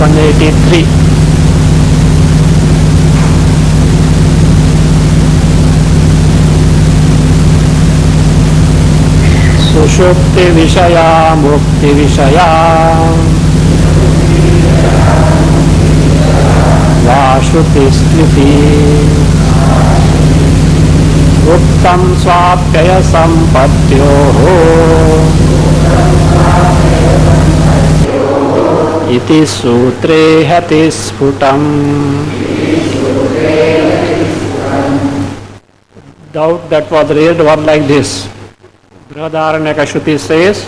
183. सुषुप्ति विषया मुक्ति विषया वाश्रुति स्मृति उत्तम स्वाप्यय संपत्त्योः इति सूत्रे हति स्फुटम्. Doubt that was raised was like this. Brihadaranyaka Shruti says,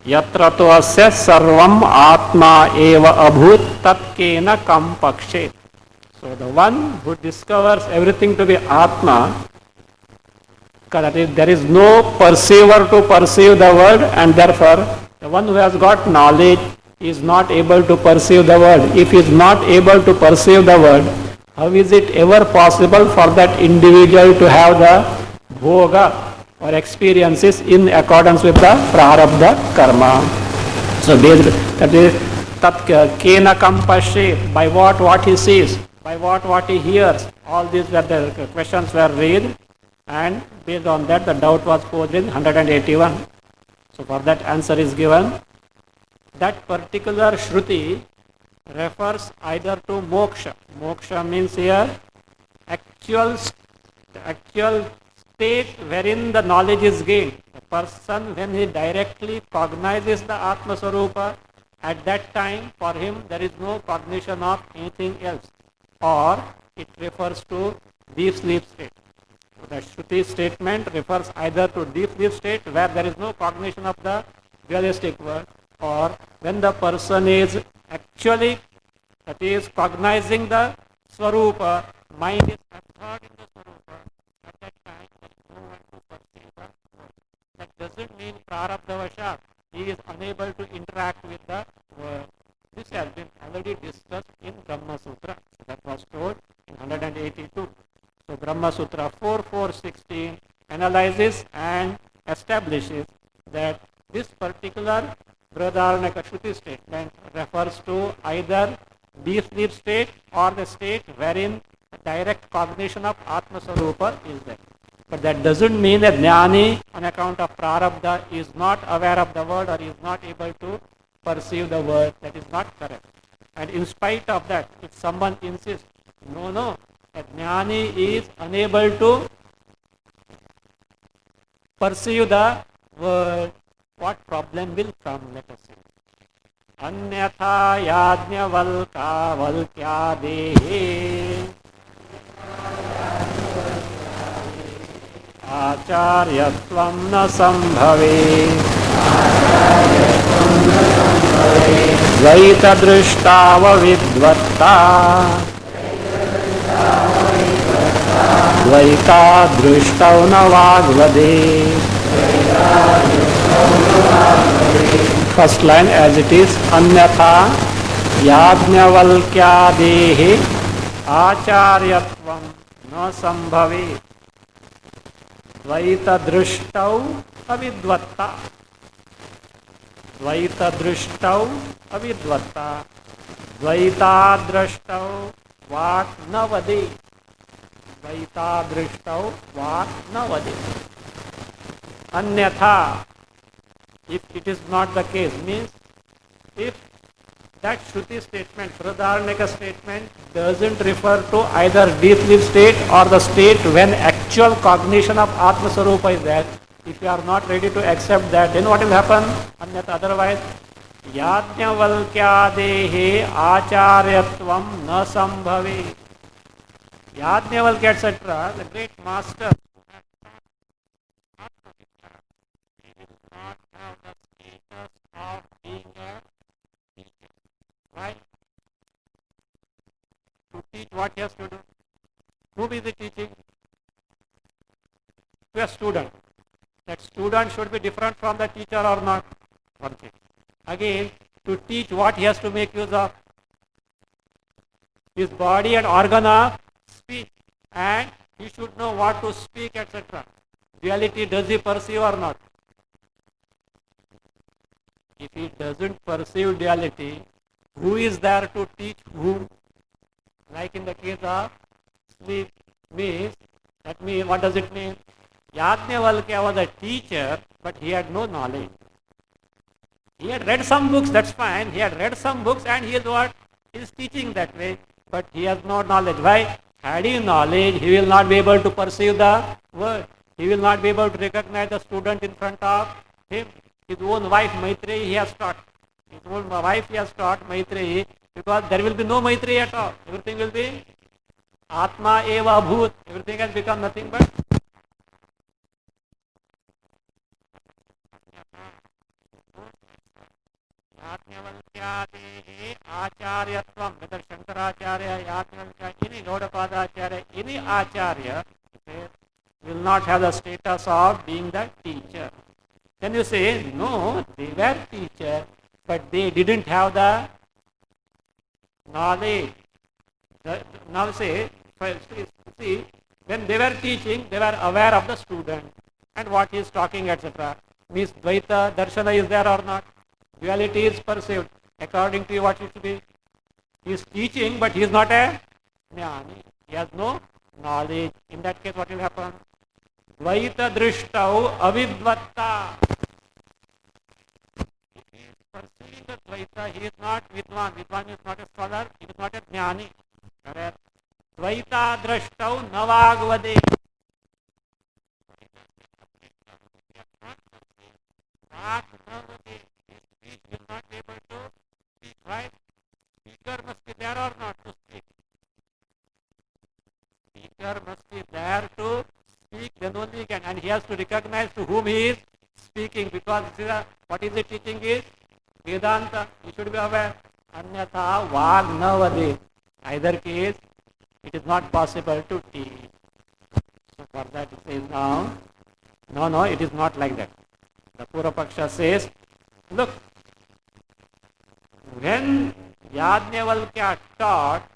Yatra to asya sarvam atma eva abhut tatkena kam pakshet. So the one who discovers everything to be Atma, that is, there is no perceiver to perceive the world, and therefore the one who has got knowledge is not able to perceive the world. If he is not able to perceive the world, how is it ever possible for that individual to have the bhoga or experiences in accordance with the prarabdha karma? So that is tat kena kam pashet, by what he sees, by what he hears. All these were the questions were raised, and based on that the doubt was posed in 181. So for that answer is given. That particular Shruti refers either to moksha. Moksha means here actual state wherein the knowledge is gained. The person, when he directly cognizes the Atma Swarupa, at that time for him there is no cognition of anything else. Or it refers to deep sleep state. So the Shruti statement refers either to deep sleep state where there is no cognition of the realistic world, or when the person is actually, that is, cognizing the Swarupa, mind is absorbed in the Swarupa, at that time there is no one to perceive the world. That doesn't mean prarabdhavashat, he is unable to interact with the world. This has been already discussed in Brahma Sutra. That was told in 182. So Brahma Sutra 4.4.16 analyzes and establishes that this particular Brihadaranyaka Shruti statement refers to either deep sleep state or the state wherein direct cognition of Atma Swarupa is there. But that doesn't mean that Jnani, on account of Prarabdha, is not aware of the world or is not able to perceive the world. That is not correct. And in spite of that, if someone insists, no, that Jnani is unable to perceive the world, what problem will come? Let us see. Anyatha yajnavalka valkyadehe acharyatvam na sambhave dvaita drishtava vidvatta dvaita drishtav na vagvade. First line as it is, Anyatha yajnavalkyadehe acharyatvam na sambhave dvaita drishtav avidvatta dvaita drishtav avidvatta dvaita drishtav vat na vade dvaita drishtav vat na vade. Anyatha, if it is not the case, means if that Shruti statement, Brihadaranyaka statement, doesn't refer to either deep sleep state or the state when actual cognition of Atma Swarupa is there, if you are not ready to accept that, then what will happen? Anyatha, otherwise, Yajnavalkyadehe acharyatvam na sambhave. Yajnavalkya, etc., the great master, not have the status of being a teacher. Why? To teach what he has to do. Who is the teaching? To a student. That student should be different from the teacher or not. One thing. Again, to teach what he has to make use of. His body and organ of speech. And he should know what to speak, etc. Reality, does he perceive or not? If he doesn't perceive duality, Who is there to teach whom? Like in the case of sleep means, that means, what does it mean? Yajnavalkya was a teacher, but he had no knowledge. He had read some books, that's fine. He had read some books and he is what? He is teaching that way, but he has no knowledge. Why? Had he knowledge, he will not be able to perceive the word. He will not be able to recognize the student in front of him. His own wife, Maitreyi, he has taught. His own wife, he has taught, Maitreyi, because there will be no Maitreyi at all. Everything will be Atma eva bhut. Everything has become nothing but Acharyatvam, whether Shankaracharya, Yajnavalkya, any Gaudapadacharya, any Acharya will not have the status of being the teacher. Then you say, no, they were teacher, but they didn't have the knowledge. Now say, see, when they were teaching, they were aware of the student and what he is talking, etc. Means Dvaita Darshana is there or not? Duality is perceived. According to you, what it should be? He is teaching, but he is not a jnani. He has no knowledge. In that case, what will happen? Dvaita Drishtau Avidvatta. He is perceiving the Dvaita. He is not Vidwan. Vidwan is not a scholar. He is not a jnani. Correct? Dvaita Drishtau Navagvade. He will not be able to speak, right? Speaker must be there or not to speak? Speaker must be there to speak, then only he can. And he has to recognize to whom he is speaking, because what is he teaching is Vedanta. You should be aware. Anyatha Vag Navade. Either case, it is not possible to teach. So for that it says now, no, it is not like that. The Purva Paksha says, look, when Yajnavalkya taught,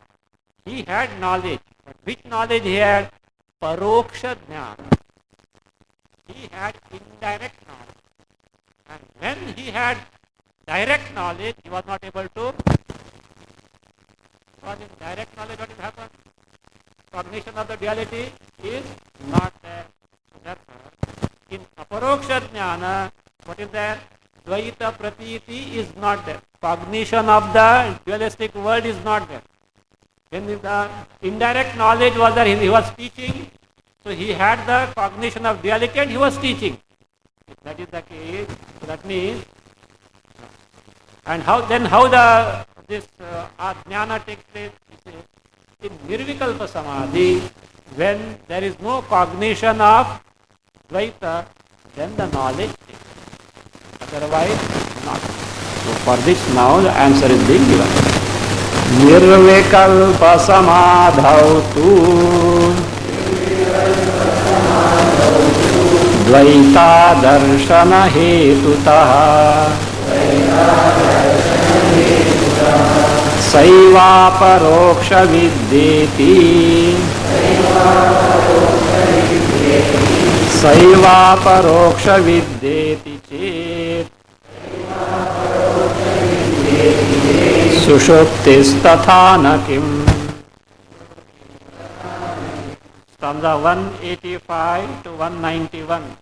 he had knowledge. But which knowledge he had? Paroksha Jnana. He had indirect knowledge. And when he had direct knowledge, he was not able to. Because in direct knowledge, what will happen? Cognition of the duality is not there. Therefore, in Aparoksha Jnana, what is there? Dvaita Pratiti is not there. Cognition of the dualistic world is not there. When the indirect knowledge was there, he was teaching, so he had the cognition of duality and he was teaching. If that is the case, so that means, and how this jnana takes place? In Nirvikalpa Samadhi, when there is no cognition of Dvaita, then the knowledge takes. Otherwise, not. So for this now the answer is being given. Nirvikalpa Samadhau tu Dvaita Darshana Hetutaha Saiva Paroksha Vidyeti Saiva Paroksha Vidyeti Chet Sushuptistatha Kim. Stanza 185 to 191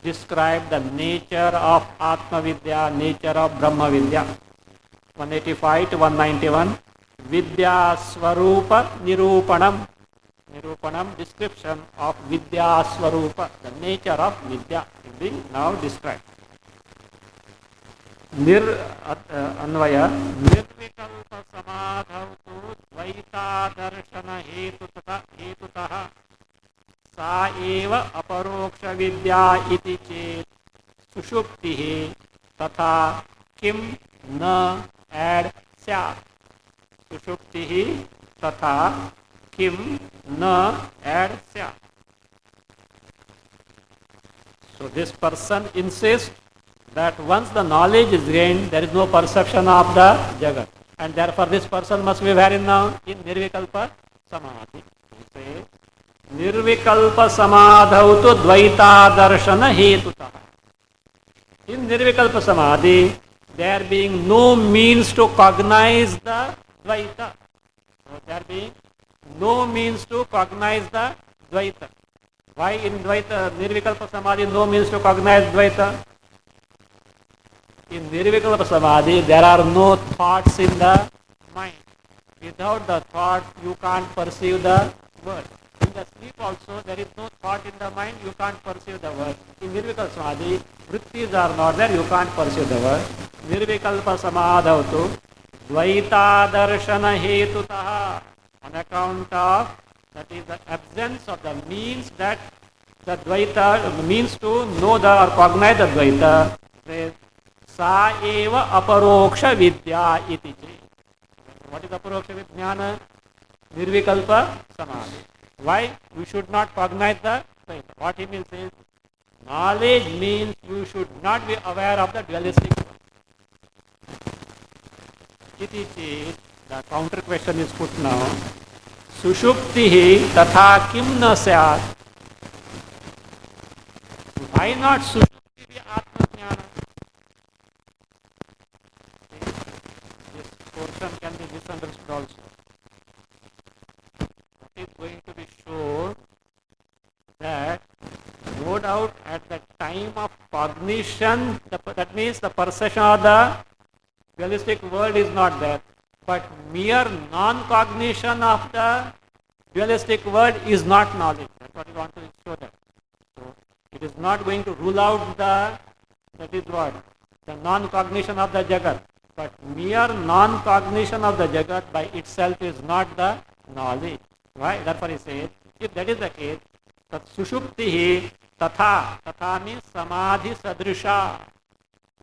describe the nature of Atma Vidya, nature of Brahma Vidya. 185 to 191 Vidya Swarupa Nirupanam. Nirupanam, description of Vidya Swarupa, the nature of Vidya is being now described. Anvaya Nirvikalpa Samadhautu Dvaita Darshana Hetutaha Sa eva Aparoksha Vidya iti chet Sushuptihi Tatha Kim na ad syat. Sushuptihi Tatha Kim na ad syat. So this person insists that once the knowledge is gained, there is no perception of the Jagat. And therefore this person must be wherein now? In Nirvikalpa Samadhi. Say, Nirvikalpa Samadhau tu Dvaita Darshana Hetutaha. In Nirvikalpa Samadhi, there being no means to cognize the Dvaita. So there being no means to cognize the Dvaita. Why in Dvaita, Nirvikalpa Samadhi, no means to cognize Dvaita? In Nirvikalpa Samadhi, there are no thoughts in the mind. Without the thought, you can't perceive the word. In the sleep also, there is no thought in the mind, you can't perceive the word. In Nirvikalpa Samadhi, vrittis are not there, you can't perceive the word. Nirvikalpa Samadhavatu, Dvaita Darshana Hetutaha, on account of, that is the absence of the means that the Dvaita, means to know the or cognize the Dvaita, Sa eva aparoksha vidya iti. What is aparoksha vijnana? Nirvikalpa Samadhi. Why? We should not cognize the Dvaita. What he means is, knowledge means you should not be aware of the dualistic. Iti chit, the counter question is put now. Sushuptihi tatha kim na syat? Why not sushupti be atma jnana? This portion can be misunderstood also. It is going to be shown that no doubt at the time of cognition, that means the perception of the dualistic world is not there. But mere non-cognition of the dualistic world is not knowledge. That's what we want to show that. So it is not going to rule out that is what? The non-cognition of the Jagat. But mere non-cognition of the Jagat by itself is not the knowledge. Right? Therefore he says, if that is the case, tat sushuptihi tatha. Tatha means samadhi sadrisha.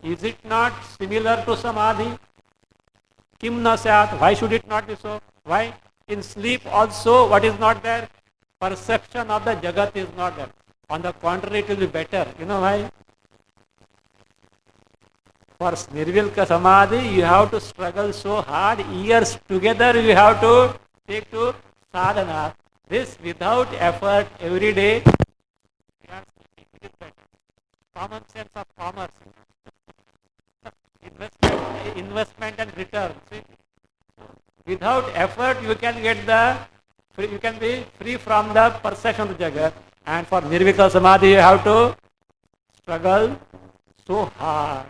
Is it not similar to samadhi? Kim na syat? Why should it not be so? Why? In sleep also, what is not there? Perception of the Jagat is not there. On the contrary, it will be better. You know why? For Nirvikalpa Samadhi, you have to struggle so hard. Years together, you have to take to sadhana. This without effort every day, it is better. Common sense of commerce. Investment and return. See? Without effort, you can get you can be free from the perception of the Jagat. And for Nirvikalpa Samadhi, you have to struggle so hard.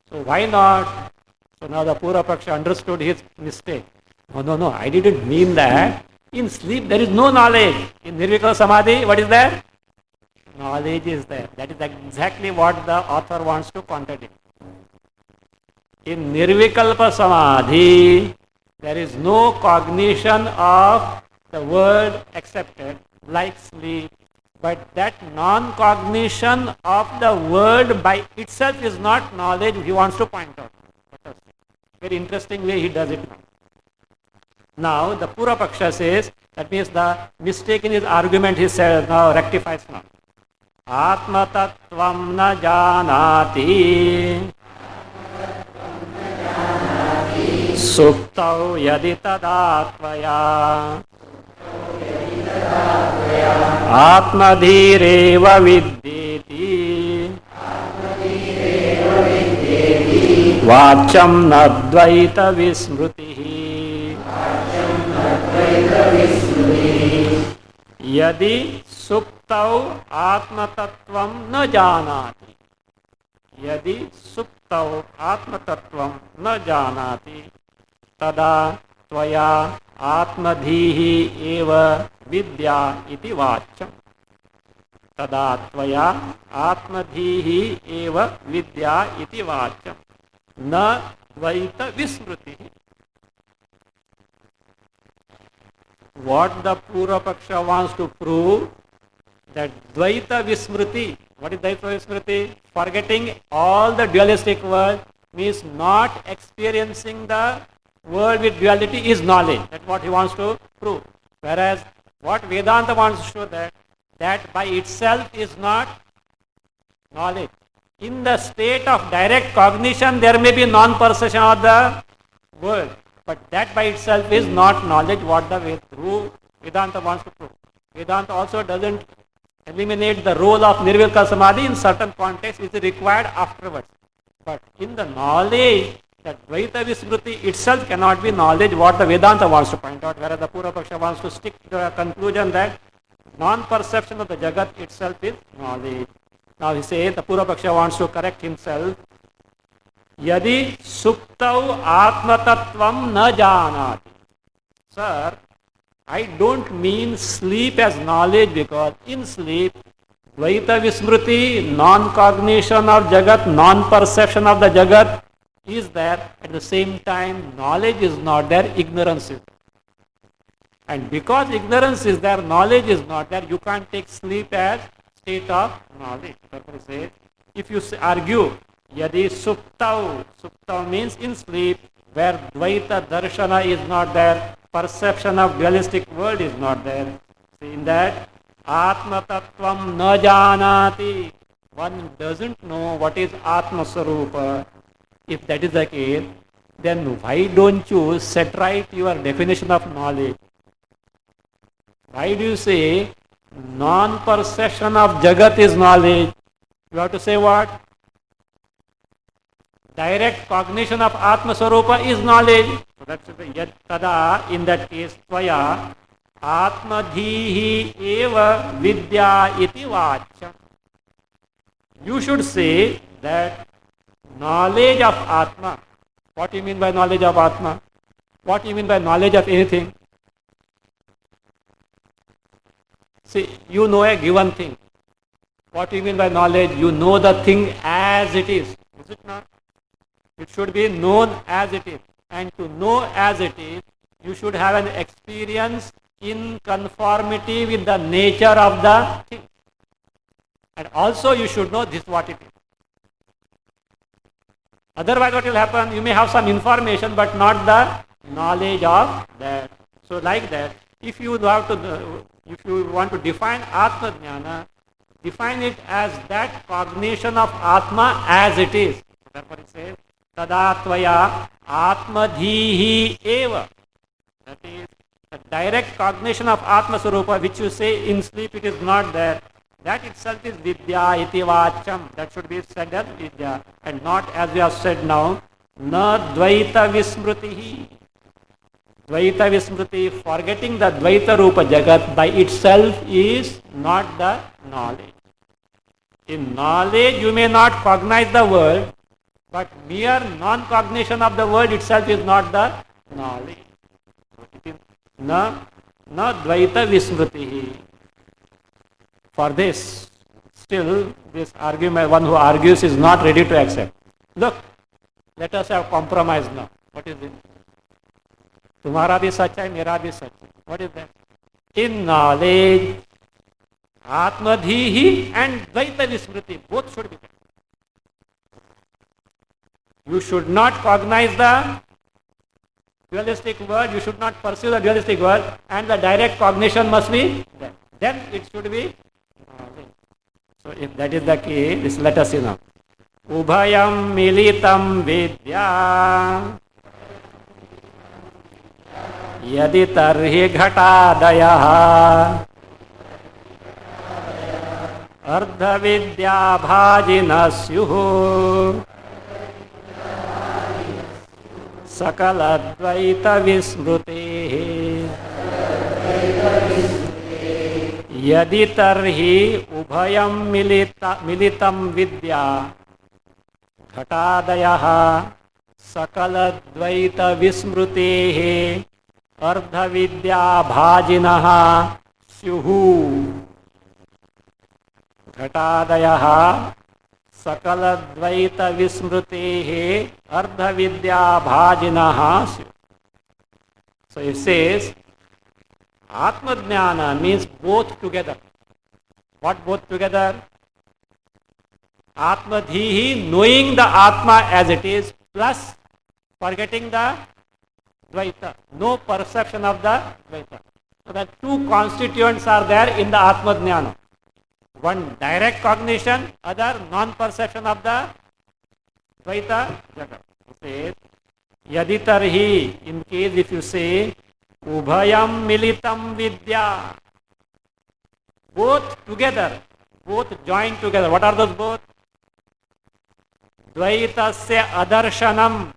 So why not? So now the Purva Paksha understood his mistake. No, I didn't mean that. In sleep, there is no knowledge. In Nirvikalpa Samadhi, what is there? Knowledge is there. That is exactly what the author wants to contradict. In Nirvikalpa Samadhi, there is no cognition of the word accepted, like sleep. But that non-cognition of the word by itself is not knowledge, he wants to point out. Very interesting way he does it now. Now, the Purva Paksha says, that means the mistake in his argument he says, now rectifies now. Atma tattvam na janati Suktau yadi tadattvaya Atmadhireva vidyeti Vacham nadvaita vismrutihi Yadi suktau atmatattvam na janati Yadi suktau atmatattvam na janati Tada tvaya atmadhihi eva vidya iti vacham. Tada tvaya atmadhihi eva vidya iti vacham. Na dvaita vismrutihi. What the Purva Paksha wants to prove, that dvaita vismriti. What is dvaita vismriti? Forgetting all the dualistic world means not experiencing the world with duality is knowledge. That's what he wants to prove. Whereas what Vedanta wants to show that by itself is not knowledge. In the state of direct cognition, there may be non-perception of the world. But that by itself is not knowledge, what the true Vedanta wants to prove. Vedanta also doesn't eliminate the role of Nirvikalpa Samadhi in certain contexts, which is required afterwards. But in the knowledge, that Dvaita Vismriti itself cannot be knowledge, what the Vedanta wants to point out, whereas the Purva wants to stick to a conclusion that non-perception of the Jagat itself is knowledge. Now he says, the Purva wants to correct himself. Yadi suktau atmatattvam na janati. Sir, I don't mean sleep as knowledge, because in sleep, Dvaita Vismriti, non-cognition of Jagat, non-perception of the Jagat is there. At the same time, knowledge is not there, ignorance is there. And because ignorance is there, knowledge is not there, you can't take sleep as state of knowledge. Therefore say, if you argue, Yadi Suptau, Suptau means in sleep, where Dvaita Darshana is not there, perception of dualistic world is not there. See, in that, Atma Tattvam na janati, one doesn't know what is Atma Sarupa. If that is the case, then why don't you set right your definition of knowledge? Why do you say non-perception of Jagat is knowledge? You have to say what? Direct cognition of Atma Sarupa is knowledge. So that's yad tada, in that case, tvaya Atma dhihi eva vidya iti vachya. You should say that knowledge of Atma. What do you mean by knowledge of Atma? What do you mean by knowledge of anything? See, you know a given thing. What do you mean by knowledge? You know the thing as it is. Is it not? It should be known as it is. And to know as it is, you should have an experience in conformity with the nature of the thing. And also you should know this what it is. Otherwise what will happen? You may have some information but not the knowledge of that. So like that, if you want to define Atma Jnana, define it as that cognition of Atma as it is. Therefore it says, Tadatvaya Atma dhihi eva. That is the direct cognition of Atma Sarupa, which you say in sleep it is not there. That itself is Vidya iti vacham. That should be said as Vidya, and not as we have said now, na Dvaita Vismritihi. Dvaita Vismriti, forgetting the Dvaita Rupa Jagat by itself is not the knowledge. In knowledge you may not cognize the world, but mere non-cognition of the world itself is not the knowledge. It is na Dvaita Vismritihi. For this, still this argument, one who argues is not ready to accept. Look, let us have compromise now. What is it? Tumhara bhi sach hai, mera bhi sach hai. What is that? In knowledge, Atmadhihi and Dvaita Vismriti, both should be there. You should not cognize the dualistic world, you should not pursue the dualistic world, and the direct cognition must be there. Then it should be. So if that is the case, let us see now. Ubhayam militam vidya yadi tarhi ghatadayah ardha vidya bhajina syuhu sakala dvaita vismrutihi यदि तर्हि उभयं मिलितं विद्या घटादयः सकलद्वैत विस्मृतेः अर्धविद्या भाजिनः स्युः घटादयः सकलद्वैत विस्मृतेः अर्धविद्या भाजिनः स्युः. So it says Atma Jnana means both together. What both together? Atma Dhihi, knowing the Atma as it is, plus forgetting the Dvaita. No perception of the Dvaita. So the two constituents are there in the Atma Jnana. One direct cognition, other non-perception of the Dvaita Jagat. Yadi tarhi, in case if you say, Ubhayam militam vidya. Both together, both joined together. What are those both? Dvaitasya adarsanam,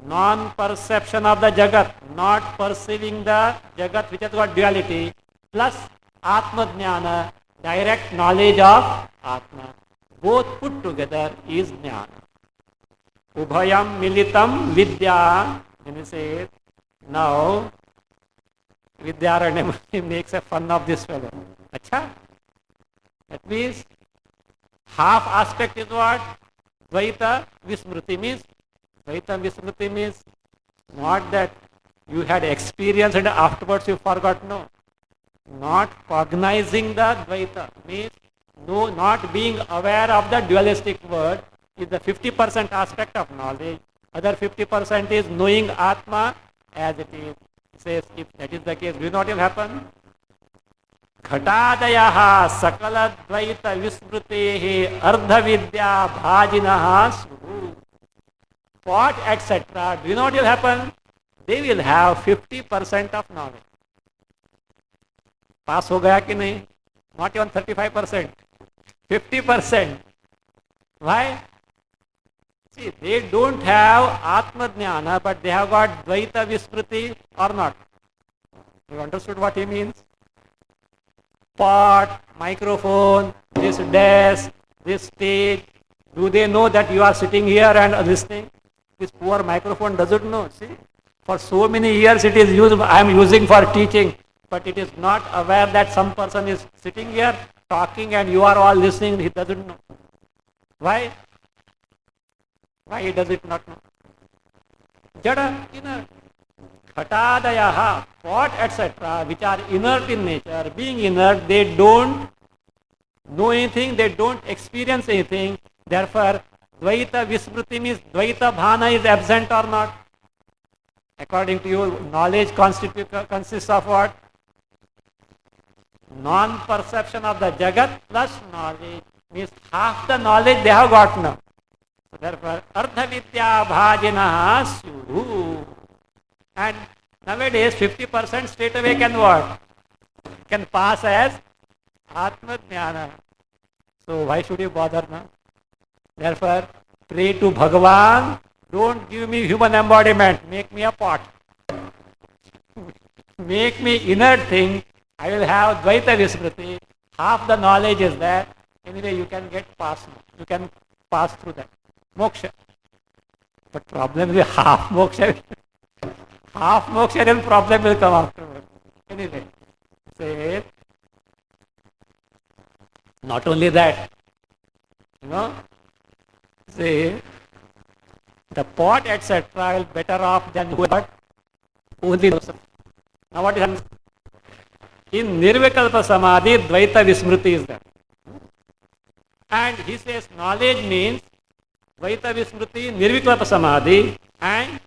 non-perception of the Jagat, not perceiving the Jagat which has got duality, plus Atma Jnana, direct knowledge of Atma. Both put together is Jnana. Ubhayam militam vidya, and he says, now Vidyaranya makes a fun of this fellow. Acha? That means half aspect is what? Dvaita Vismruti means. Dvaita Vismruti means not that you had experience and afterwards you forgot. No. Not cognizing the Dvaita means no, not being aware of the dualistic world is the 50% aspect of knowledge. Other 50% is knowing Atma as it is. He says, if that is the case, will not will happen? Ghatadayaha sakala dvaita vismrutehi ardha vidya bhajinaha suru. What, etc. do not will happen? They will have 50% of knowledge. Pass ho gaya ki nahi? Not even 35%. 50%. Why? See, they don't have Atma Jnana, but they have got Dvaita Vismruti or not. You understood what he means? Pot, microphone, this desk, this stage. Do they know that you are sitting here and listening? This poor microphone doesn't know. See, for so many years it is used. I am using for teaching, but it is not aware that some person is sitting here talking and you are all listening. He doesn't know. Why? Why he does it not know? Jada, inert. Ghatadayaha, pot, etc., which are inert in nature, being inert, they don't know anything, they don't experience anything. Therefore, Dvaita Vismruti means Dvaita Bhana is absent or not. According to you, knowledge consists of what? Non-perception of the Jagat plus knowledge means half the knowledge they have got now. So therefore, Ardha Vidya Bhajinaha Syuhu. And nowadays 50% straight away can what? Can pass as Atma Jnana. So why should you bother now? Therefore, pray to Bhagavan, don't give me human embodiment, make me a pot. Make me inert thing, I will have Dvaita Vismruti, half the knowledge is there, anyway you can get past, you can pass through that. Moksha. But problem is half moksha. Half moksha, then problem will come afterwards. Anyway, say, not only that, say, the pot, etc., will better off than who, but only those. Now what is happening? In Nirvikalpa Samadhi, Dvaita Vismruti is there. And he says knowledge means Dvaita Vismruti, Nirvikalpa Samadhi, and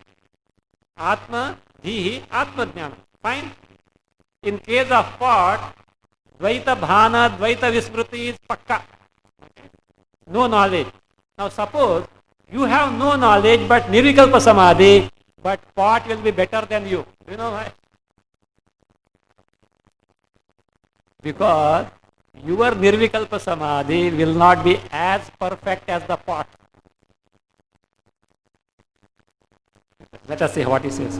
Atma, Dhihi, Atma Jnana. Fine. In case of pot, Dvaita Bhana, Dvaita Vismruti is Pakka. No knowledge. Now suppose you have no knowledge but Nirvikalpa Samadhi, but pot will be better than you. Do you know why? Because your Nirvikalpa Samadhi will not be as perfect as the pot. Let us see what he says.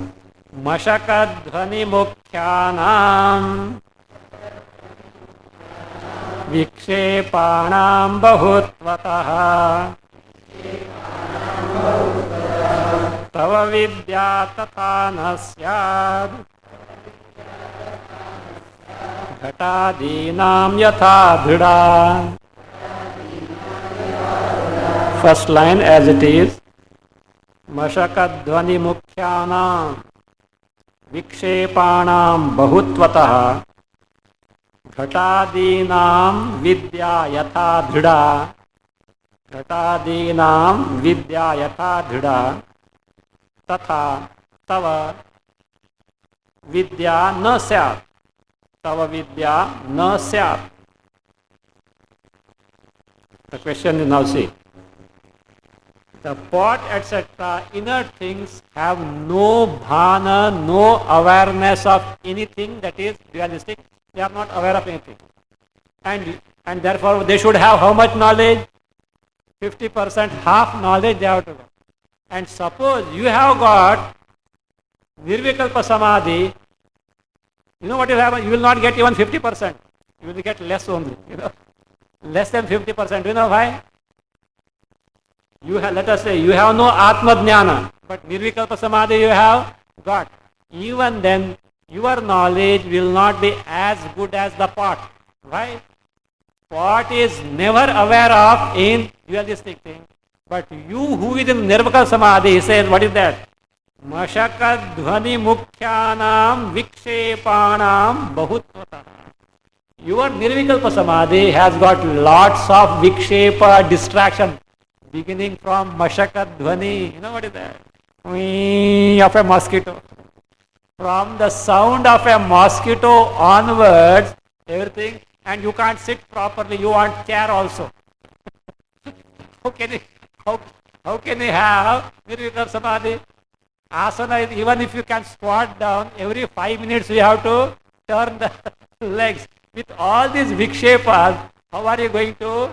Mashaka dhvani mukhyanam vikshepanam bahutvatah tava vidya tata nasyad ghatadinam yatha dhida. First line as it is. Mashaka dhvani mukhyanam vikshepanam bahutvatah ghatadinam vidya yatha dhida. Ghatadinam vidya yatha dhida. Tatha tava vidya na syat. Tava vidya na syat. The question is now see. The pot, etc., inner things have no bhana, no awareness of anything that is dualistic. They are not aware of anything. And therefore they should have how much knowledge? 50% half knowledge they have to go. And suppose you have got Nirvikalpa Samadhi, you know what will happen? You will not get even 50%. You will get less only, less than 50%. You know why? You have, let us say, you have no Atma Jnana, but Nirvikalpa Samadhi you have got. Even then, your knowledge will not be as good as the pot. Right? Pot is never aware of in dualistic thing. But you who is in Nirvikalpa Samadhi, he says, what is that? Mashaka dhvani mukyanam vikshepanam bahutvata. Your Nirvikalpa Samadhi has got lots of vikshepa distraction, beginning from Mashaka dhvani. You know what is that? Whee of a mosquito. From the sound of a mosquito onwards, everything, and you can't sit properly, you want chair also. How can you have Nirvikalpa Samadhi? Asana is, even if you can squat down, every 5 minutes you have to turn the legs. With all these vikshepas, how are you going to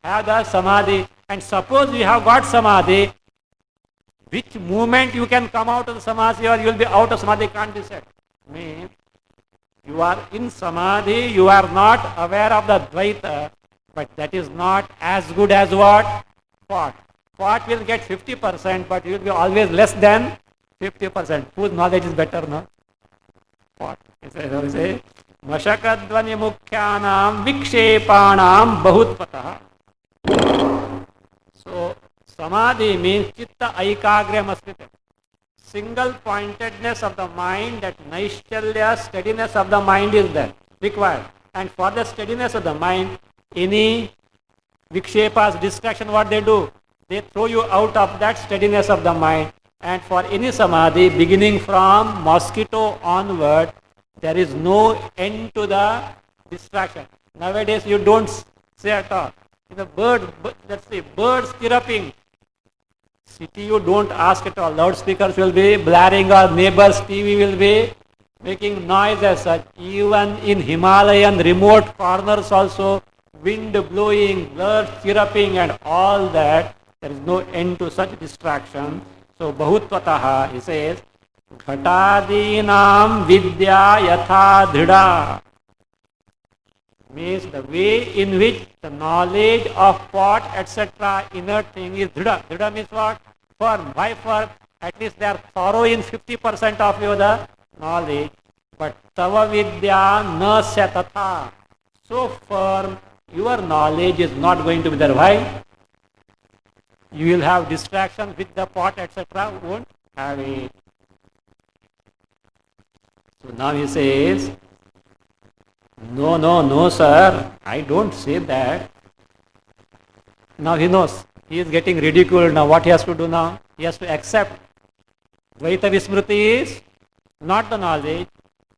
have the Samadhi? And suppose you have got Samadhi, which moment you can come out of the Samadhi or you will be out of Samadhi can't be said. Means you are in Samadhi, you are not aware of the Dvaita, but that is not as good as what? Pot. Pot will get 50%, but you will be always less than 50%. Whose knowledge is better, no? Pot. Mashakadvani mukhyanam vikshepanam bahutpatah. So, Samadhi means chitta aikagrya masmita. Single pointedness of the mind, that naishchalya, steadiness of the mind is there, required. And for the steadiness of the mind, any vikshepas, distraction, what they do? They throw you out of that steadiness of the mind. And for any Samadhi, beginning from mosquito onward, there is no end to the distraction. Nowadays, you don't say at all. Let's say, birds chirruping. City, you don't ask at all. Loudspeakers will be blaring or neighbors' TV will be making noise as such. Even in Himalayan remote corners also, wind blowing, birds chirruping and all that, there is no end to such distraction. So, Bahutvataha, he says, Ghatadinam vidya yatha dhida. Means the way in which the knowledge of pot, etc., inner thing is dhida. Dhida means what? Firm. Why firm? At least they are thorough in 50% of your the knowledge. But tava vidya na satata. So firm, your knowledge is not going to be there. Why? You will have distractions with the pot, etc. Won't have it. So now he says, no, sir, I don't say that. Now he knows. He is getting ridiculed now. What he has to do now? He has to accept. Dvaita Vismriti is not the knowledge.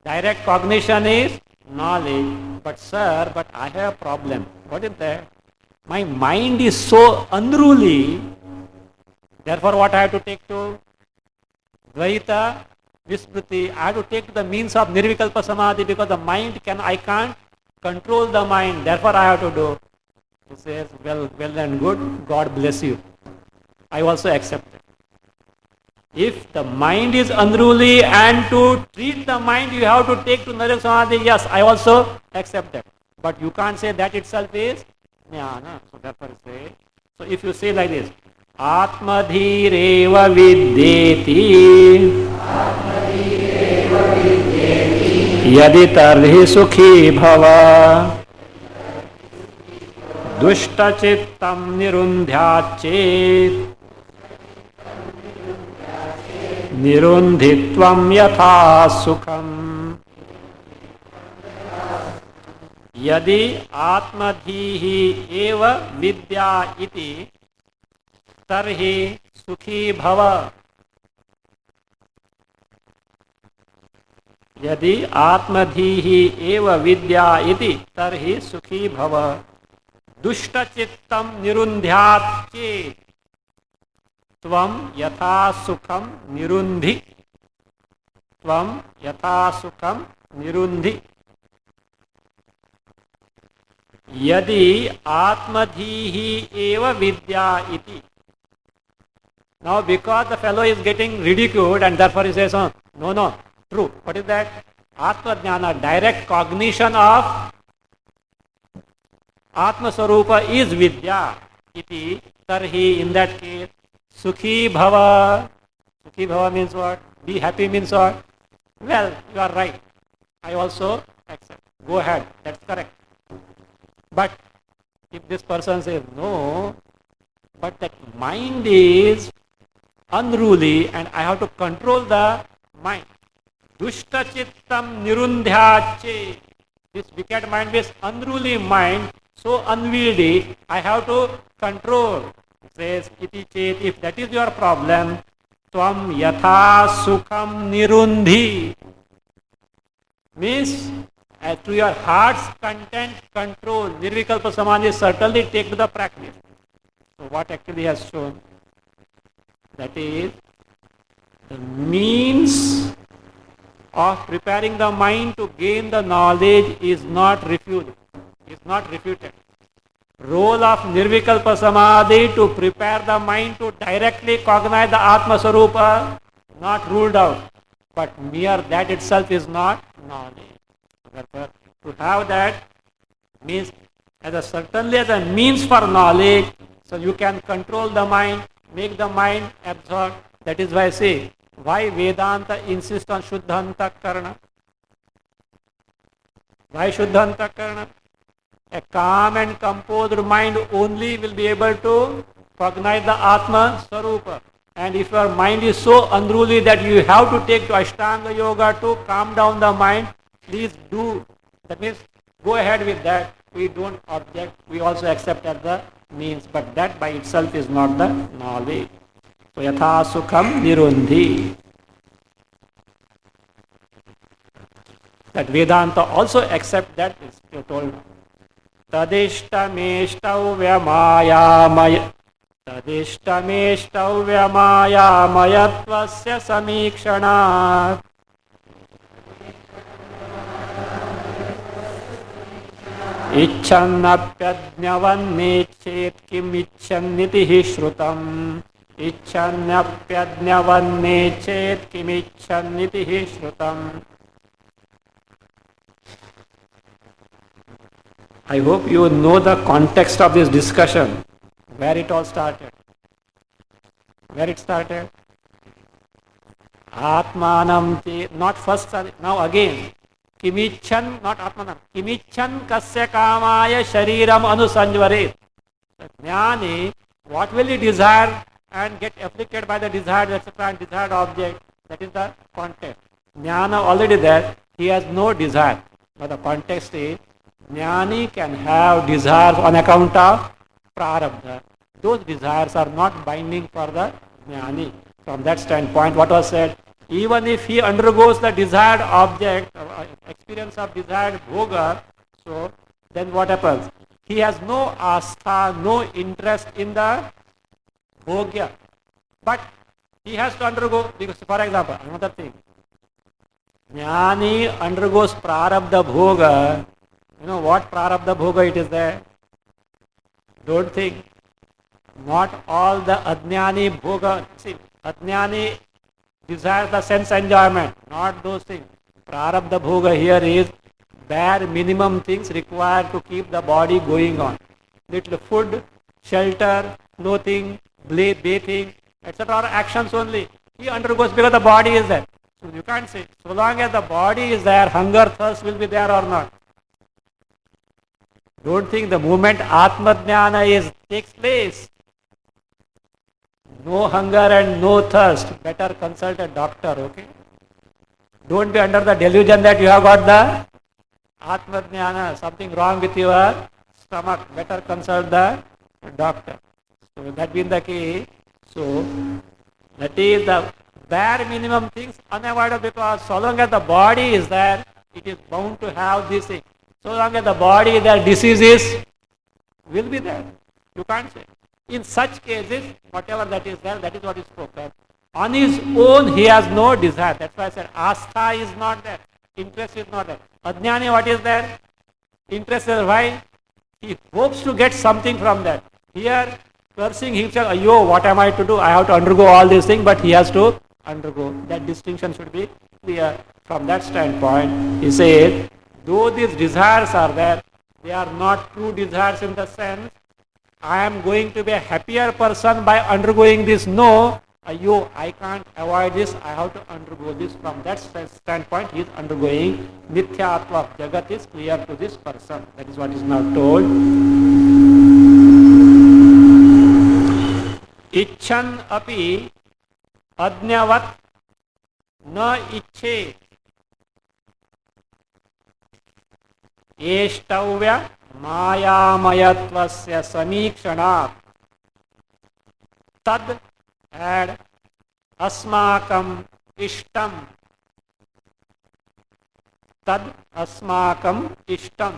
Direct cognition is knowledge. But sir, I have a problem. What is that? My mind is so unruly. Therefore, what I have to take to Dvaita Vismriti, I have to take the means of Nirvikalpa Samadhi, because the mind I can't control the mind. Therefore, I have to do. He says, well and good. God bless you. I also accept it. If the mind is unruly and to treat the mind, you have to take to Nirvikalpa Samadhi. Yes, I also accept that. But you can't say that itself is jnana. So therefore, say. So if you say like this, Atmadhireva vidyeti yadi tarhi sukhi bhava dushta chittam nirundhyachet nirundhitvam yatha sukham yadi atmadhihi eva vidya iti tarhi sukhi bhava. Yadi atmadhihi eva vidya iti tarhi sukhi bhava. Dushta chittam nirundhyat chet tvam yatha sukham nirundhi. Tvam yatha sukham nirundhi. Yadi atmadhihi eva vidya iti. Now because the fellow is getting ridiculed and therefore he says, oh, no, true. What is that? Atma Jnana, direct cognition of Atma Swarupa is Vidya. Iti tarhi, in that case, Sukhi Bhava. Sukhi Bhava means what? Be happy means what? Well, you are right. I also accept. Go ahead. That's correct. But if this person says, no, but that mind is unruly and I have to control the mind. Dushta chittam nirundhyache. This wicked mind is unruly mind, so unwieldy, I have to control. It says, iti chet, if that is your problem, tvam yatha sukham nirundhi. Means, to your heart's content control, nirvikalpa samadhi certainly take to the practice. So what actually has shown? That is, the means of preparing the mind to gain the knowledge is not refuted. Role of nirvikalpa samadhi to prepare the mind to directly cognize the Atma Swarupa, not ruled out. But mere that itself is not knowledge. Therefore, to have that means certainly as a means for knowledge, so you can control the mind, make the mind absorb. That is why I say, why Vedanta insists on Shuddhanta Karana? Why Shuddhanta Karana? A calm and composed mind only will be able to cognize the Atma Swarupa. And if your mind is so unruly that you have to take to Ashtanga Yoga to calm down the mind, please do. That means go ahead with that. We don't object. We also accept as the means. But that by itself is not the knowledge. So yatha sukham nirundhi. That Vedanta also accept that is told. Tadishtameshtavyamayamaya Tadishtameshtavyamayamayatvasya samikshana. Icchanapyadnyavanechet kim iccannitihi shrutam. Icchanapyadnyavanechet kim iccannitihi shrutam. I hope you know the context of this discussion, where it all started. Where it started? Atmanam, not first, now again. Kimichan, not Atmanam. Kimichan kasya kamaya shariram anusanjvaret. Jnani, what will he desire and get afflicted by the desired, etc. and desired object? That is the context. Jnana already there, he has no desire. But the context is, Jnani can have desires on account of prarabdha. Those desires are not binding for the Jnani. From that standpoint, what was said, even if he undergoes the desired object, experience of desired bhoga, so then what happens? He has no astha, no interest in the bhogya. But he has to undergo, because for example, another thing, Jnani undergoes prarabdha bhoga. You know what prarabdha bhoga it is there? Don't think. Not all the ajnani bhoga. See, ajnani desires the sense enjoyment, not those things. Prarabdha bhoga here is bare minimum things required to keep the body going on. Little food, shelter, clothing, bathing, etc. are actions only. He undergoes because the body is there. So you can't say, so long as the body is there, hunger, thirst will be there or not. Don't think the moment Atma Jnana takes place, no hunger and no thirst, better consult a doctor, okay? Don't be under the delusion that you have got the Atma Jnana, something wrong with your stomach, better consult the doctor. So that being the case, so that is the bare minimum things unavoidable, because so long as the body is there, it is bound to have this thing. So long as the body is there, diseases will be there. You can't say. In such cases, whatever that is there, that is what is spoken. On his own, he has no desire. That's why I said, astha is not there. Interest is not there. Ajnani, what is there? Interest is why? he hopes to get something from that. Here, cursing himself, "Ayyo, what am I to do? I have to undergo all these things," but he has to undergo. That distinction should be clear. From that standpoint, he says, though these desires are there, they are not true desires in the sense, I am going to be a happier person by undergoing this. No, Ayyo, I can't avoid this, I have to undergo this. From that standpoint, he is undergoing mithyatva. Jagat is clear to this person. That is what is now told. Icchan api adnyavat na icche एष्टव्य मायामयत्वस्य समीक्षणात् तद add अस्माकम इष्टम तद अस्माकम इष्टम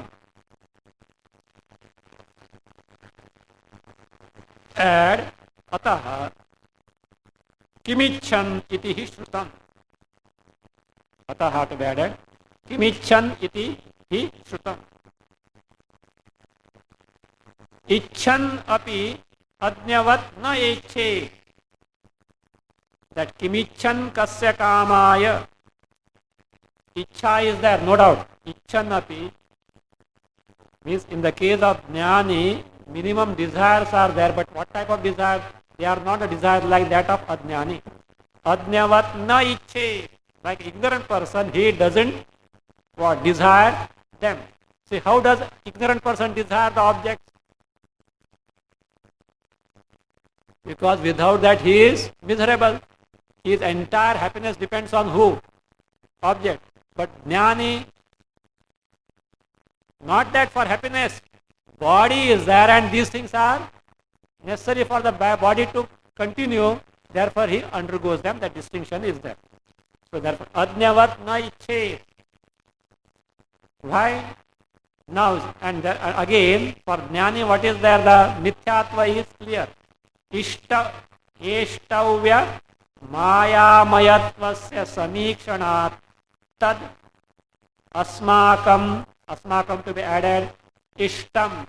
add अतः किमिच्छन् इति हि श्रुतम् अतः to be added किमिच्छन् इति हि श्रुतम् इच्छन् अपि अज्ञवत् न इच्छे that किमिच्छन् कस्य कामाय इच्छा is there, no doubt. इच्छन् अपि means in the case of jnani minimum desires are there, but what type of desires? They are not a desire like that of ajnani. Ajnavat na ichhe, like ignorant person, he doesn't what desire them. See, how does ignorant person desire the objects? Because without that he is miserable. His entire happiness depends on who? Object. But jnani, not that for happiness. Body is there and these things are necessary for the body to continue. Therefore he undergoes them. That distinction is there. So therefore, ajnavat na ichhe. Why? Now, and again, for jnani, what is there? The mithyatva is clear. Ishtavya mayamayattvasya samikshanaat tad asmakam to be added ishtam.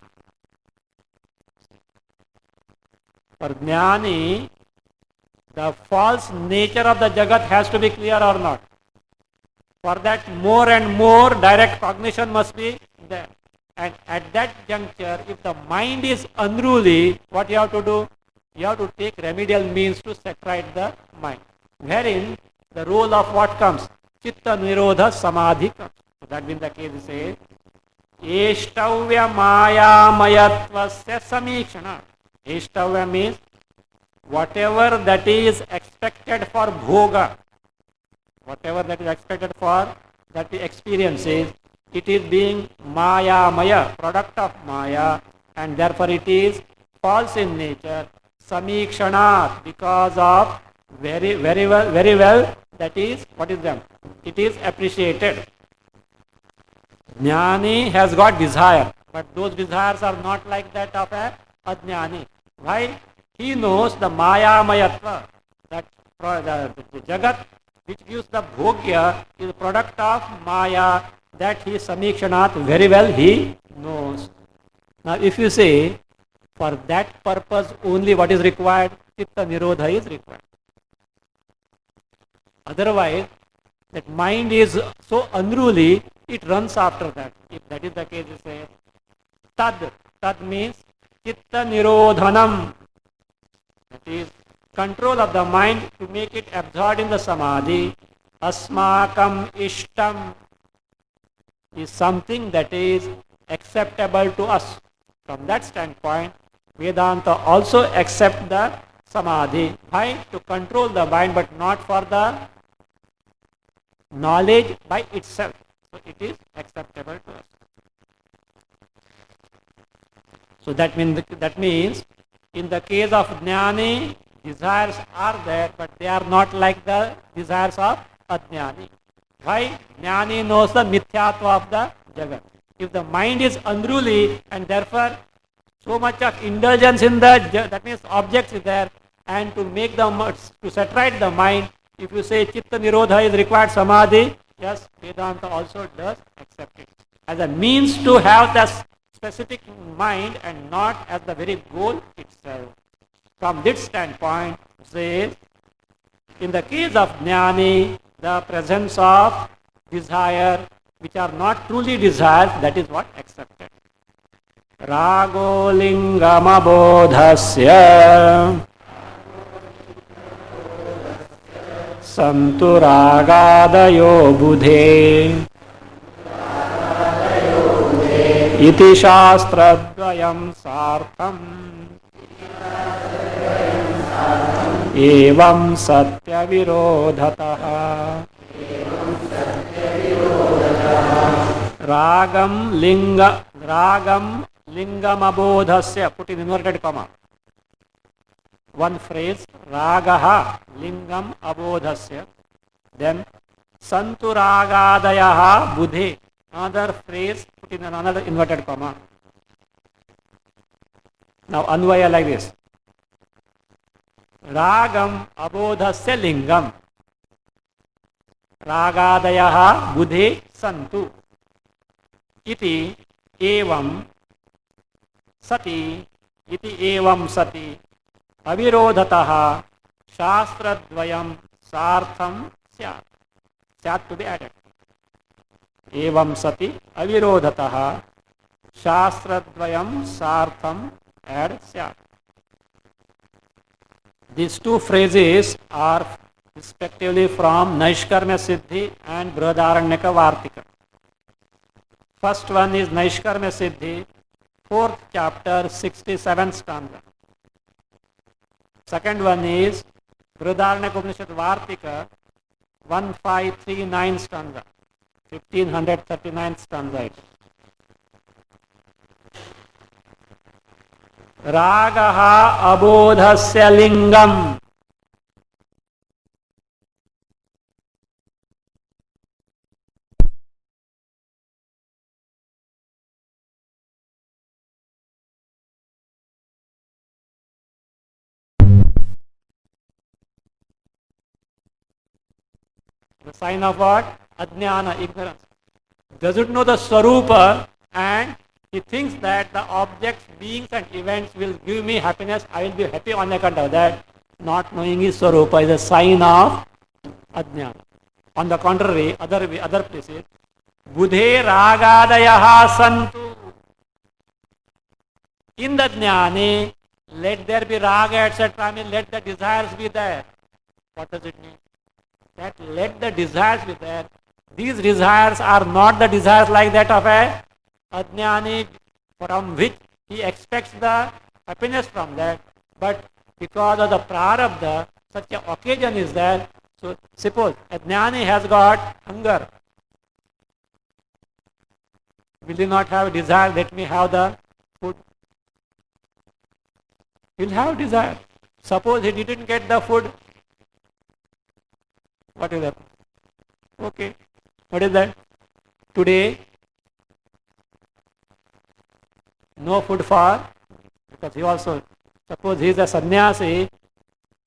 For jnani, the false nature of the jagat has to be clear or not. For that, more and more direct cognition must be there. And at that juncture, if the mind is unruly, what you have to do? You have to take remedial means to set right the mind. Wherein the role of what comes? Chitta nirodha samadhi comes. So that being the case, he says, Eshtavya mayamayattvasya samikshana. Eshtavya means whatever that is expected for bhoga, whatever that is expected for that experiences, it is being maya, product of maya, and therefore it is false in nature. Samikshanat, because of very well, that is, what is them? It is appreciated. Jnani has got desire, but those desires are not like that of a ajnani. Why? He knows the mayamayatva, that the jagat which gives the bhogya is a product of maya, that he samikshanat very well he knows. Now if you say, for that purpose only what is required? Chitta nirodha is required. Otherwise, that mind is so unruly, it runs after that. If that is the case, you say, tad. Tad means chitta nirodhanam. That is control of the mind to make it absorbed in the samadhi. Asmakam ishtam is something that is acceptable to us. From that standpoint, Vedanta also accept the samadhi. Why? To control the mind, but not for the knowledge by itself. So it is acceptable to us. So that means in the case of jnani, desires are there, but they are not like the desires of ajnani. Why? Jnani knows the mithyatva of the jagat. If the mind is unruly and therefore so much of indulgence in the, that means objects is there, and to make to set right the mind, if you say chitta nirodha is required samadhi, yes, Vedanta also does accept it. As a means to have the specific mind and not as the very goal itself. From this standpoint, says, in the case of jnani, the presence of desire, which are not truly desires, that is what accepted. Rago lingamabodhasya santu ragadayo budhe iti shastradvayam sartham evam satya virodhatah. Ragam lingam abodhasya, put in inverted comma. One phrase, ragaha lingam abodhasya. Then santu ragadayaha budhe. Another phrase, put in another inverted comma. Now anvaya like this. Ragam abodhasya lingam. Ragadayaha budhe santu. Iti evam sati avirodhatah shastradvayam sartham syat. Syat to be added. Evam sati avirodhatah shastradvayam sartham add syat. These two phrases are respectively from Naishkarmya Siddhi and Brihadaranyaka Vartika. First one is Naishkarmya Siddhi, 4th chapter, 67th stanza. Second one is Brihadaranyaka Upanishad Vartika, 1539 stanza, 1539 stanza. Ragaha abodhasya lingam. The sign of what? Ajnana, ignorance. Doesn't know the Swarupa and he thinks that the objects, beings and events will give me happiness. I will be happy on account of that. Not knowing his Swarupa is a sign of Ajnana. On the contrary, other places, Budhe ragadayaha santu. In the Jnani, let there be raga, etc. I mean, let the desires be there. What does it mean? That let the desires be there. These desires are not the desires like that of a Ajnani from which he expects the happiness from that. But because of the prarabdha, such an occasion is there. So suppose Ajnani has got hunger. Will he not have desire? Let me have the food. He will have desire. Suppose he didn't get the food. What will happen? Okay. What is that? Today, no food for, because he also, suppose he is a sannyasi,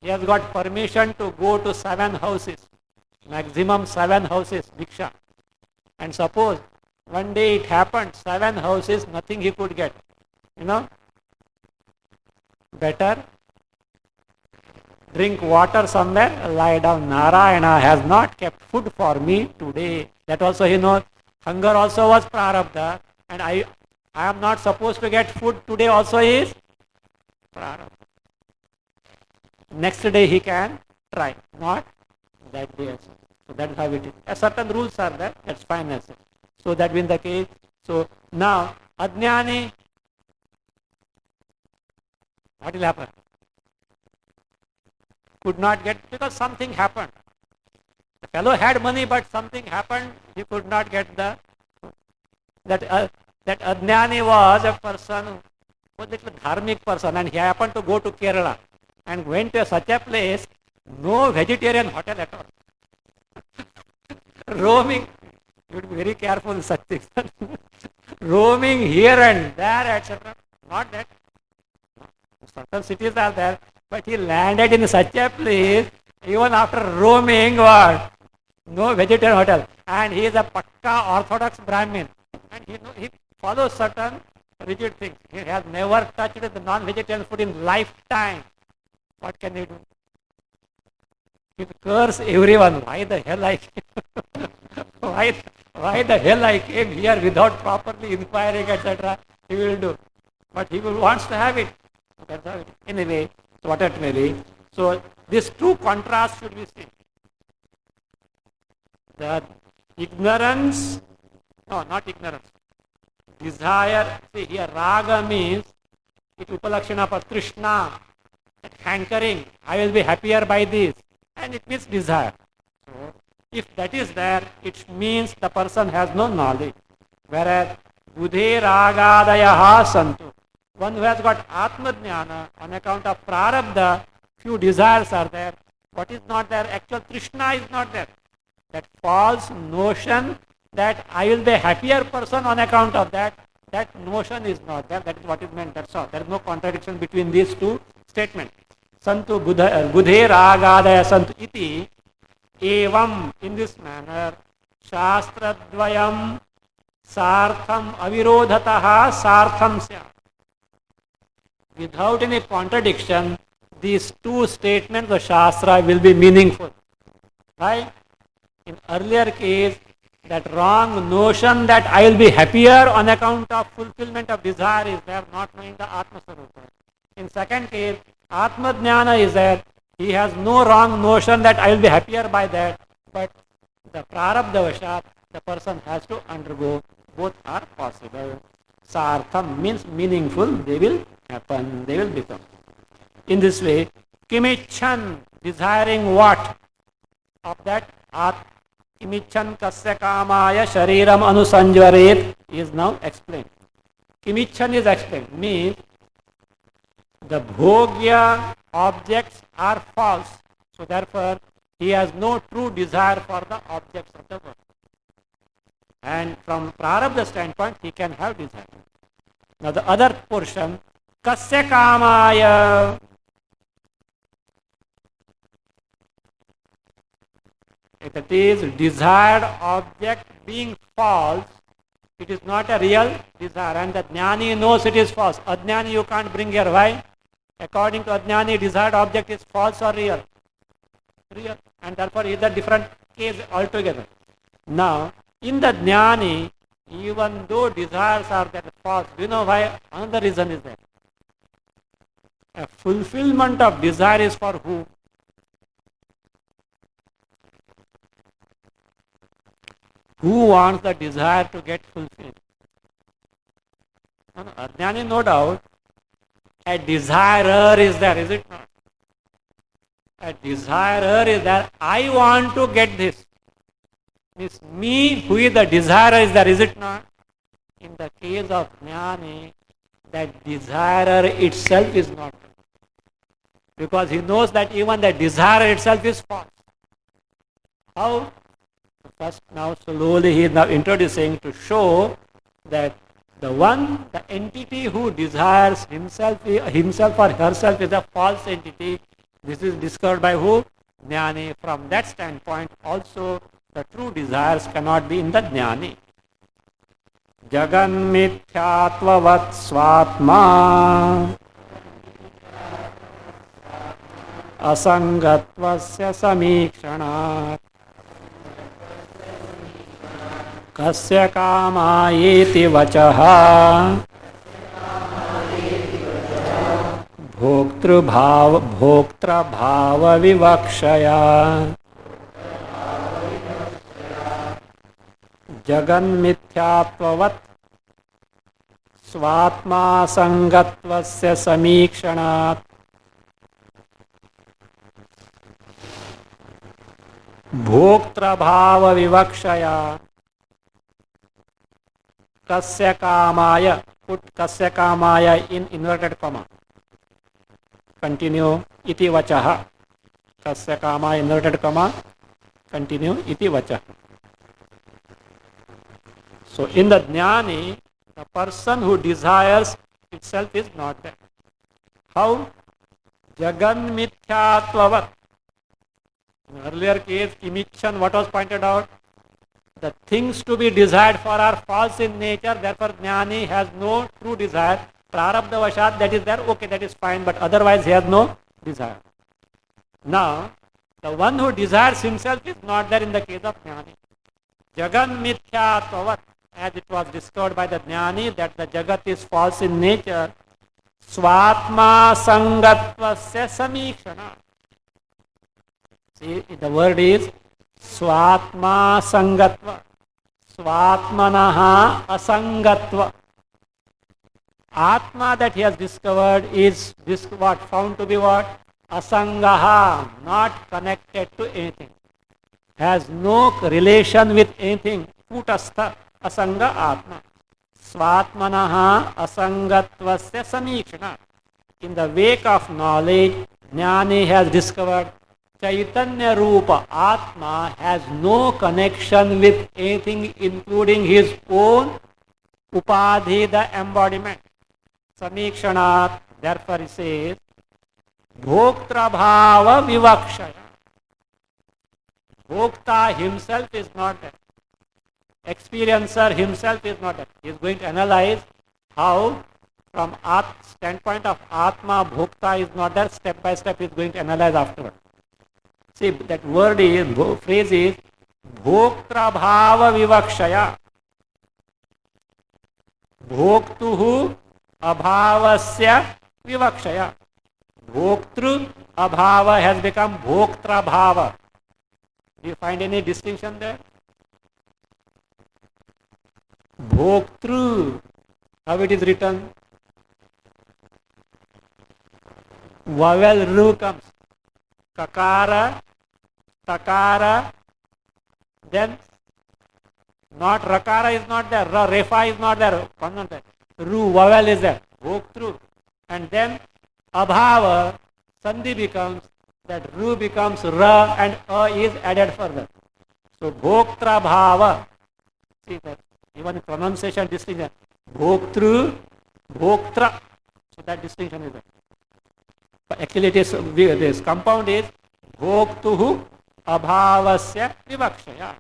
he has got permission to go to 7 houses, maximum 7 houses, Diksha. And suppose one day it happened, 7 houses, nothing he could get. Better drink water somewhere, lie down. Narayana has not kept food for me today. That also he knows. Hunger also was prarabdha, and I am not supposed to get food today also is prarabdha. Next day he can try, not that day also. So that is how it is. Certain rules are there, that's fine also. So that being the case. So now, Ajnani, what will happen? Could not get, because something happened. The fellow had money, but something happened, he could not get the, that Ajnani was a person, was a little dharmic person, and he happened to go to Kerala and went to such a place, no vegetarian hotel at all. Roaming, you would be very careful with such things. Roaming here and there, etc. Not that. Certain cities are there, but he landed in such a place, even after roaming what? No vegetarian hotel. And he is a Pakka Orthodox Brahmin. And he follows certain rigid things. He has never touched the non-vegetarian food in lifetime. What can he do? He curse everyone. Why the hell I came? why the hell I came here without properly inquiring, etc. He will do. But he will wants to have it. That's how it is. Anyway, so what it may be. So these two contrasts should be seen. The ignorance, no, not ignorance. Desire, see here raga means it upalakshana for trishna, hankering. I will be happier by this. And it means desire. So if that is there, it means the person has no knowledge. Whereas budhe ragadayaha santu. One who has got atma jnana on account of prarabdha, few desires are there. What is not there? Actual trishna is not there. That false notion that I will be a happier person on account of that, that notion is not there. That is what is meant. That's all. There is no contradiction between these two statements. Santu budhe ragadaya santu iti evam, in this manner, shastradvayam sartham avirodhataha sartham sya. Without any contradiction, these two statements of Shastra will be meaningful. Right? In earlier case, that wrong notion that I will be happier on account of fulfillment of desire is there, not knowing the Atma Swarupa. In second case, Atma Jnana is there. He has no wrong notion that I will be happier by that. But the Prarabdha Vashat, the person has to undergo. Both are possible. Sartham means meaningful. They will happen. They will become. In this way, Kimichan, desiring what? Of that Kimichan kasya kamaya shariram anusanjvaret is now explained. Kimichan is explained. Means the bhogya objects are false. So therefore, he has no true desire for the objects of the world. And from prarabdha standpoint, he can have desire. Now the other portion, kasya kamaya. If it is desired object being false, it is not a real desire. And the jnani knows it is false. Ajnani you can't bring here. Why? According to Ajnani, desired object is false or real? Real. And therefore is a different case altogether. Now, in the Jnani, even though desires are there false, do you know why? Another reason is there. A fulfillment of desire is for who? Who wants the desire to get fulfilled? Ajnani, no doubt. A desirer is there, is it not? A desirer is there. I want to get this. It's me who is the desirer is there, is it not? In the case of Jnani, that desirer itself is not. Because he knows that even the desire itself is false. How? First, now slowly he is now introducing to show that the entity who desires himself or herself is a false entity. This is discovered by who? Jnani. From that standpoint, also the true desires cannot be in the Jnani. Jagan mithyatvavat swatma asangatvasya samikshanat kasya kamayeti vachaha भोक्तृ भाव विवक्षया जगन्मिथ्यात्ववत् स्वात्मा संगत्वस्य समीक्षणात् भोक्तृ भाव विवक्षया कस्य कामाय, put kasya kamaya in inverted comma, continue iti vachaha, kasya kamaya inverted comma, continue iti vachaha. So in the Jnani, the person who desires itself is not there. How? Jagan mithyatvavat. In earlier case, Kimichan, what was pointed out? The things to be desired for are false in nature, therefore Jnani has no true desire. Prarabdha vashat, that is there, okay, that is fine, but otherwise he has no desire. Now, the one who desires himself is not there in the case of Jnani. Jagan mithyatvavat, as it was discovered by the Jnani that the Jagat is false in nature, swatma sangatvasya samikshana. See, the word is swatma sangatva, swatmanaha asangatva. Atma that he has discovered is this what found to be what? Asangaha, not connected to anything, has no relation with anything. Kutastha asanga atma. Swatmanaha asangatvasya samikshana. In the wake of knowledge, Jnani has discovered Chaitanya Rupa Atma has no connection with anything including his own Upadhi, the embodiment. Samikshanat, therefore he says, Bhoktra Bhava Vivakshaya. Bhokta himself is not there. Experiencer himself is not there. He is going to analyze how from standpoint of Atma, Bhokta is not there. Step by step he is going to analyze afterward. See, that word is, phrase is, Bhoktra Bhava Vivakshaya. Bhoktuhu Abhavasya Vivakshaya. Bhoktru Abhava has become Bhoktra Bhava. Do you find any distinction there? Bhoktru, how it is written? Vowel Ru comes. Kakara, Takara, then not Rakara is not there, Refa is not there, Ru, vowel is there, Bhoktru. And then Abhava, Sandhi becomes, that Ru becomes Ra and A is added further. So Bhoktra Bhava, see that, even pronunciation distinction, Bhoktru, Bhoktra, so that distinction is there. But actually it is, this compound is Bhoktuhu Abhavasya Vivakshaya.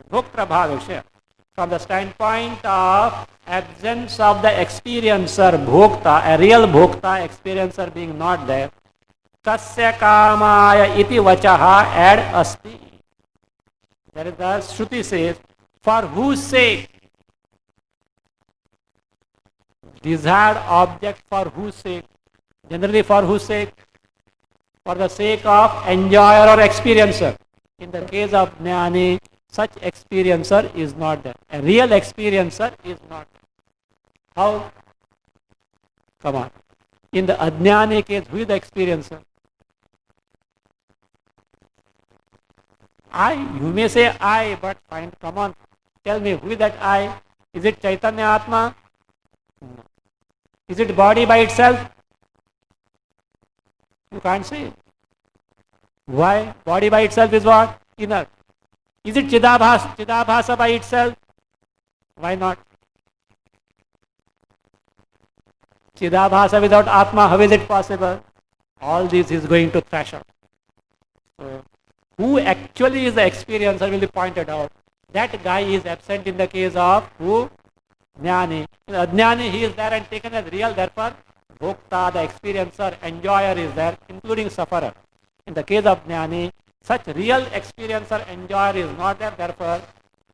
Bhoktra Bhavasya. From the standpoint of absence of the experiencer, Bhokta, a real Bhokta, experiencer being not there, Tasya Kamaya iti vachaha ad asti. There is the Shruti says, for whose sake? Desired object for whose sake? Generally for whose sake? For the sake of enjoyer or experiencer. In the case of Jnani, such experiencer is not there. A real experiencer is not there. How? Come on. In the Ajnani case, who is the experiencer? I. You may say I, but fine, come on. Tell me, who is that I? Is it Chaitanya Atma? No. Is it body by itself? You can't say it. Why? Body by itself is what? Inner. Is it Chidabhasa by itself? Why not? Chidabhasa without Atma, how is it possible? All this is going to thrash out. So, who actually is the experiencer will be pointed out. That guy is absent in the case of who? Jnani. In Ajnani, he is there and taken as real, therefore Bhokta, the experiencer, enjoyer is there, including sufferer. In the case of Jnani, such real experiencer, enjoyer is not there, therefore,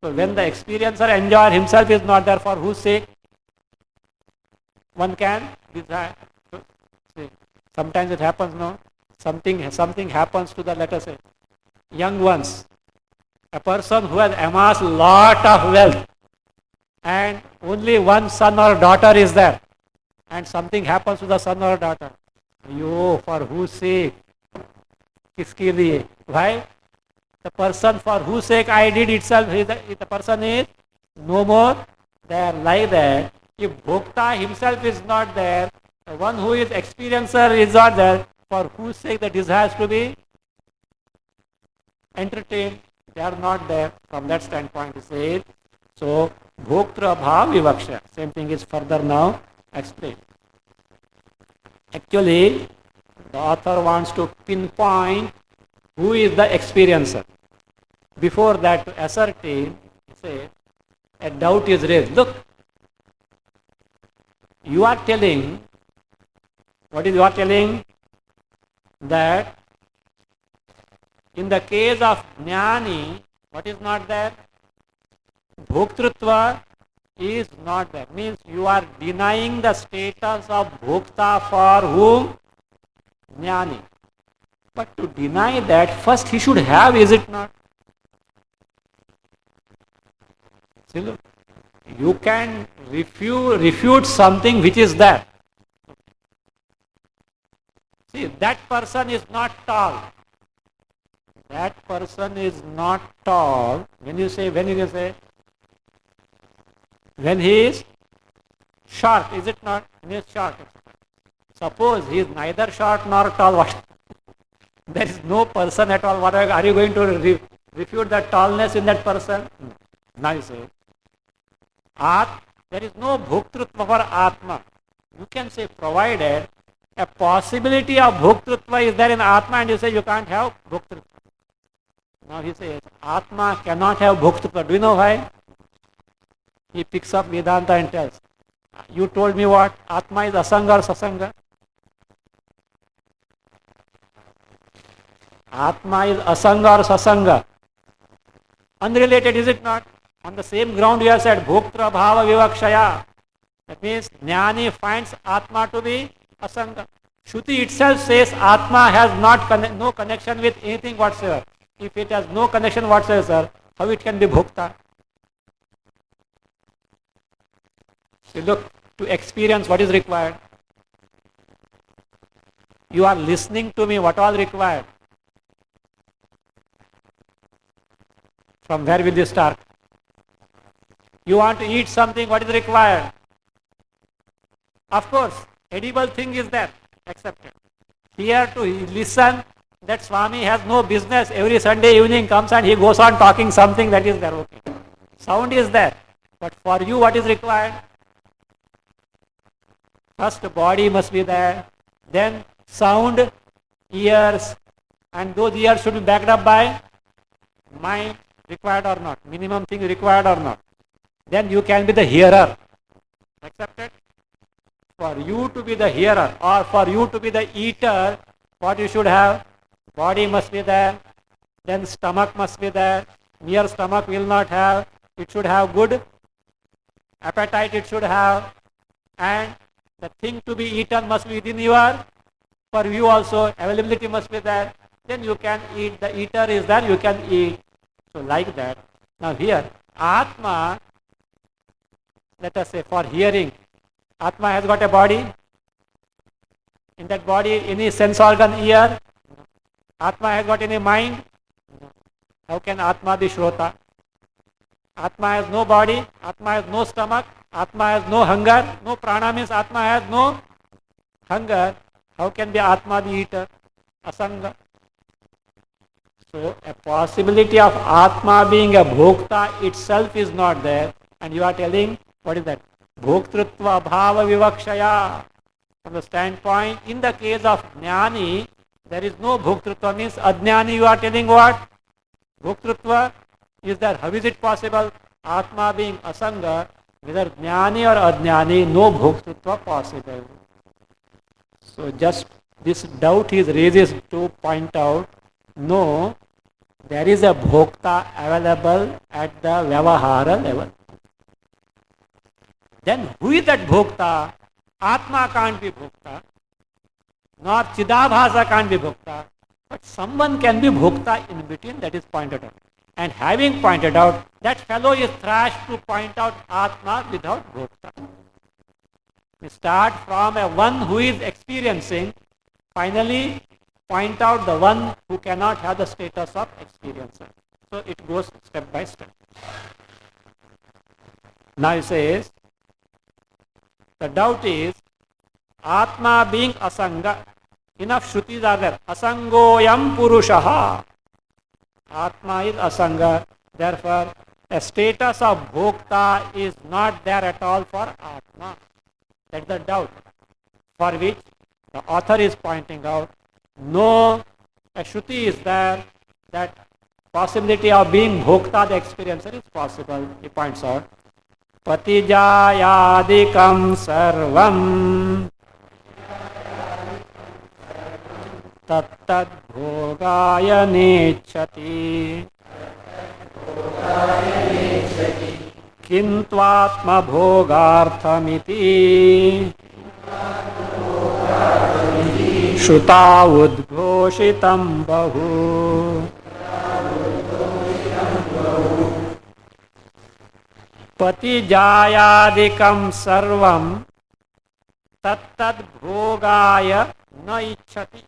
so when the experiencer, enjoyer himself is not there, for whose sake? One can desire. So, see, sometimes it happens, no? Something happens to the, let us say, young ones. A person who has amassed lot of wealth and only one son or daughter is there, and something happens to the son or daughter. Yo, for whose sake? Kiske liye? Why? The person for whose sake I did itself, the person is no more there. Like that, if Bhokta himself is not there, the one who is experiencer is not there, for whose sake the desires to be entertained, they are not there. From that standpoint, he says, so Bhoktra Bhav Vivaksha. Same thing is further now explained. Actually, the author wants to pinpoint who is the experiencer. Before that, to ascertain, he say a doubt is raised. Look, you are telling, what is you are telling? That in the case of jnani, what is not there? Bhoktrutva is not there. Means you are denying the status of bhokta for whom? Jnani. But to deny that, first he should have, is it not? See, look, you can refute something which is there. See, that person is not tall. That person is not tall. When you say, when he is short, is it not? When he is short. Suppose he is neither short nor tall. What? There is no person at all. What are you going to refute the tallness in that person? Now you say, there is no bhoktrutva for Atma. You can say, provided a possibility of bhoktrutva is there in Atma, and you say you can't have bhoktrutva. Now he says, Atma cannot have bhoktrutva. Do you know why? He picks up Vedanta and tells, you told me what? Atma is asanga or sasanga? Atma is asanga or sasanga? Unrelated, is it not? On the same ground you have said, bhoktra bhava vivakshaya. That means, jnani finds Atma to be asanga. Shruti itself says Atma has no connection with anything whatsoever. If it has no connection whatsoever, how it can be bhokta? So look, to experience what is required. You are listening to me, what all required? From where will you start? You want to eat something, what is required? Of course, edible thing is there, accepted. Here to listen, that Swami has no business, every Sunday evening comes and he goes on talking something, that is there, okay. Sound is there, but for you what is required? First body must be there, then sound, ears, and those ears should be backed up by mind, required or not, minimum thing required or not. Then you can be the hearer, accepted? For you to be the hearer or for you to be the eater, what you should have? Body must be there, then stomach must be there. Mere stomach will not have, it should have good appetite, it should have, and the thing to be eaten must be within your, for you also, availability must be there. Then you can eat, the eater is there, you can eat. So like that. Now here, Atma, let us say for hearing, Atma has got a body. In that body, any sense organ, ear? Atma has got any mind? How can Atma be Shrota? Atma has no body, Atma has no stomach, Atma has no hunger, no prana means Atma has no hunger. How can be Atma the eater? Asanga. So a possibility of Atma being a bhokta itself is not there. And you are telling, what is that? Bhoktrutva bhava vivakshaya. From the standpoint, in the case of jnani, there is no bhoktrutva, means ajnani, you are telling what? Bhoktrutva is there. How is it possible? Atma being asanga, whether jnani or ajnani, no bhoktrutva possible. So just this doubt is raises to point out, no, there is a bhokta available at the vyavahara level. Then who is that bhokta? Atma can't be bhokta, nor Chidabhasa can't be bhokta, but someone can be bhokta in between, that is pointed out. And having pointed out, that fellow is thrashed to point out Atma without bhokta. We start from a one who is experiencing, finally point out the one who cannot have the status of experiencer. So it goes step by step. Now he says, the doubt is, Atma being asanga, enough shrutis are there. Asangoyam purushaha. Atma is asanga, therefore a status of bhokta is not there at all for Atma. That's the doubt, for which the author is pointing out, no, a shruti is there that possibility of being bhokta, the experiencer, is possible. He points out. Patijayadikam sarvam tattad bhogaya nechati kintvatma bhogarthamiti Shruta udghoshitam bahu. Patijayadikam sarvam tattad bhogaya na ichchati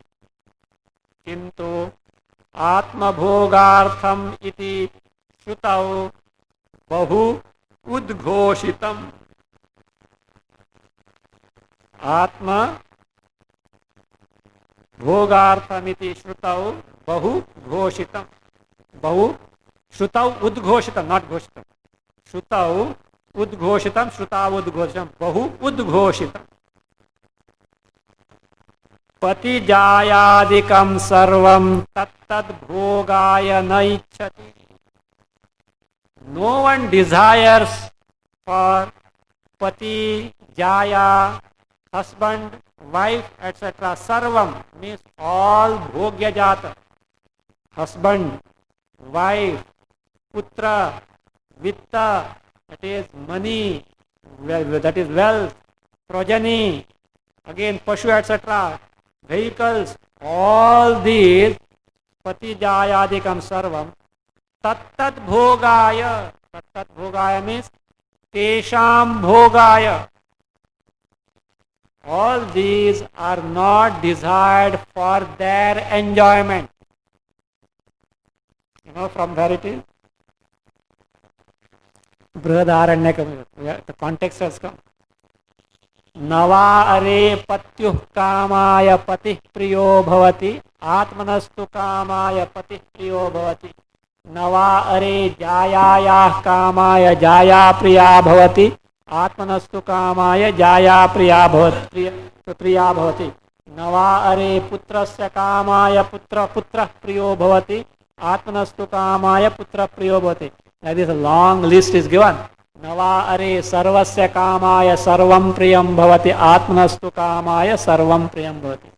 kintu atma bhogartham iti shrutau bahu udghoshitam. Atma भोगार्थमिति श्रुतौ बहु घोषितम. बहु श्रुतौ उद्घोषितम, not घोषितम. श्रुतौ उद्घोषितम, श्रुताव उद्घोषितम, बहु उद्घोषितम. पतिजायादिकं सर्वं तत्तद् भोगाय न इच्छति. No one desires for pati, jaya, husband, wife, etc. Sarvam means all bhogya jata. Husband, wife, putra, vitta, that is money, that is wealth, progeny, again pashu, etc. Vehicles, all these pati jayadikam sarvam tattat bhogaya. Tattat bhogaya means tesham bhogaya. All these are not desired for their enjoyment. You know from where it is? Brihadaranyakam. The context has come. Nava are patyuh kamaya patih priyo bhavati atmanastu kamaya patih priyo bhavati. Nava are jayayah kamaya jaya priya bhavati atmanastu kamaya jaya priya bhavati. Nava are putrasya kamaya putra priyo bhavati atmanastu kamaya putra priyo bhavati. That is a long list is given. Nava are sarvasya kamaya sarvam priyam bhavati atmanastu kamaya sarvam priyam bhavati.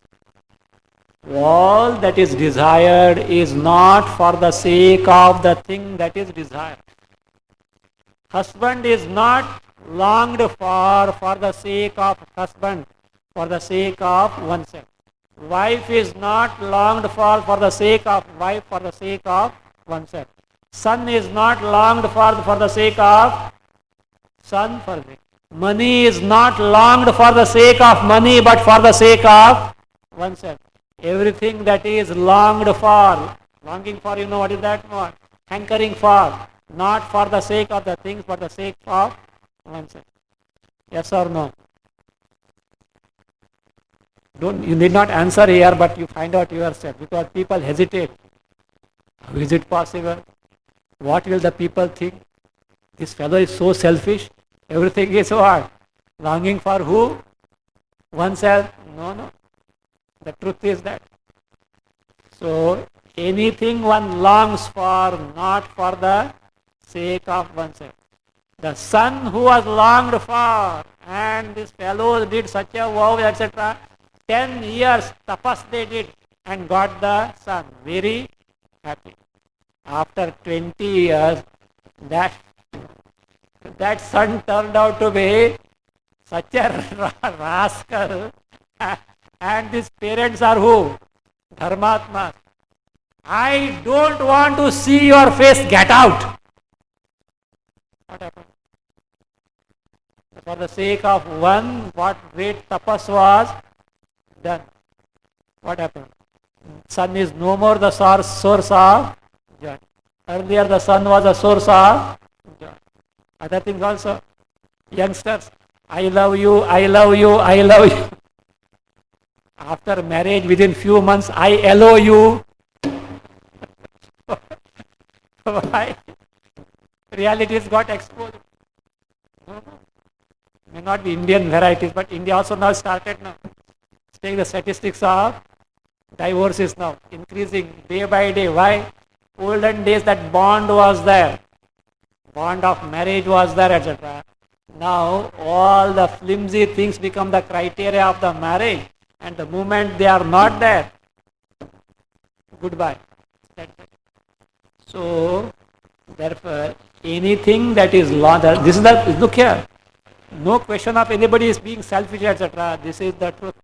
All that is desired is not for the sake of the thing that is desired. Husband is not longed for the sake of husband, for the sake of oneself. Wife is not longed for the sake of wife, for the sake of oneself. Son is not longed for the sake of son, for the money is not longed for the sake of money, but for the sake of oneself. Everything that is longed for, longing for, you know what is that? What? Hankering for, not for the sake of the things, but the sake of oneself. Yes or no? You need not answer here, but you find out yourself, because people hesitate. How is it possible? What will the people think? This fellow is so selfish. Everything is what? Longing for who? Oneself? No. The truth is that. So, anything one longs for, not for the sake of oneself. The son who was longed for, and this fellow did such a vow, etc. 10 years tapas they did and got the son. Very happy. After 20 years, that son turned out to be such a rascal. And these parents are who? Dharmatmas. I don't want to see your face, get out. What happened? For the sake of one, what great tapas was done. What happened? Son is no more the source of joy. Earlier the son was a source of joy. Other things also. Youngsters, I love you, I love you, I love you. After marriage, within few months, I allow you. Why? Realities got exposed. No. May not be Indian varieties, but India also now started now. Take the statistics of divorces now, increasing day by day. Why? olden days that bond was there, bond of marriage was there, etc. Now all the flimsy things become the criteria of the marriage, and the moment they are not there, goodbye. So therefore, anything that is long, this is the, look here, no question of anybody is being selfish, etc. This is the truth.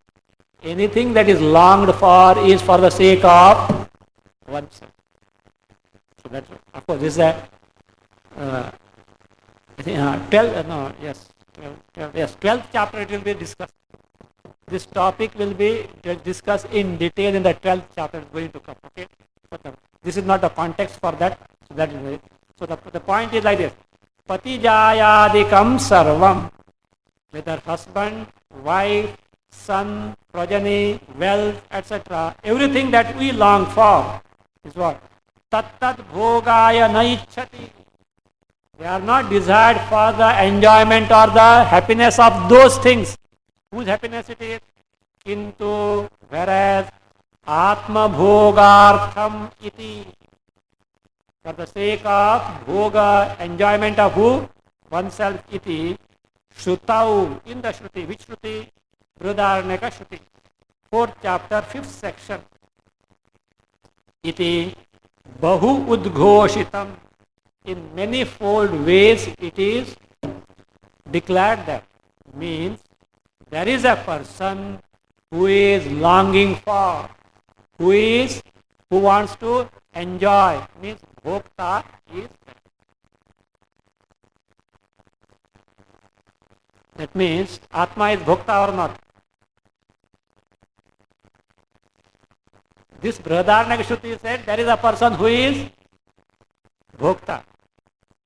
Anything that is longed for is for the sake of oneself. So that's, of course, this is a 12th chapter it will be discussed. This topic will be discussed in detail in the 12th chapter going to come. Okay, but this is not the context for that. So that is it. So the point is like this: Patijayadikam sarvam, whether husband, wife, son, progeny, wealth, etc. Everything that we long for is what? Tattat bhogaya naichati. They are not desired for the enjoyment or the happiness of those things. Whose happiness it is? Kintu, whereas atma bhogartham iti. For the sake of bhoga, enjoyment of who? Oneself iti. Shrutau, in the Shruti. Which Shruti? Brihadaranyaka Shruti. 4th chapter, 5th section. Iti bahu udghoshitam. In manifold ways it is declared that. Means there is a person who is longing for, who wants to enjoy. Means bhokta is. That means Atma is bhokta or not? This Brihadaranyaka Shruti said there is a person who is bhokta.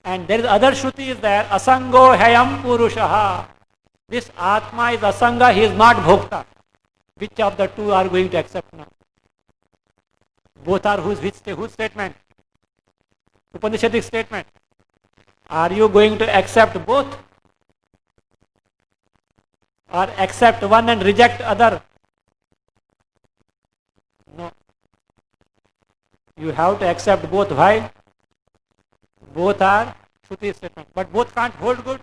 And there is other Shruti is there, Asango Hayam Purushaha. This Atma is Asanga, he is not bhokta. Which of the two are going to accept now? Both are whose statement? Upanishadic statement. Are you going to accept both? Or accept one and reject other? No. You have to accept both. Why? Both are Shruti statement. But both can't hold good.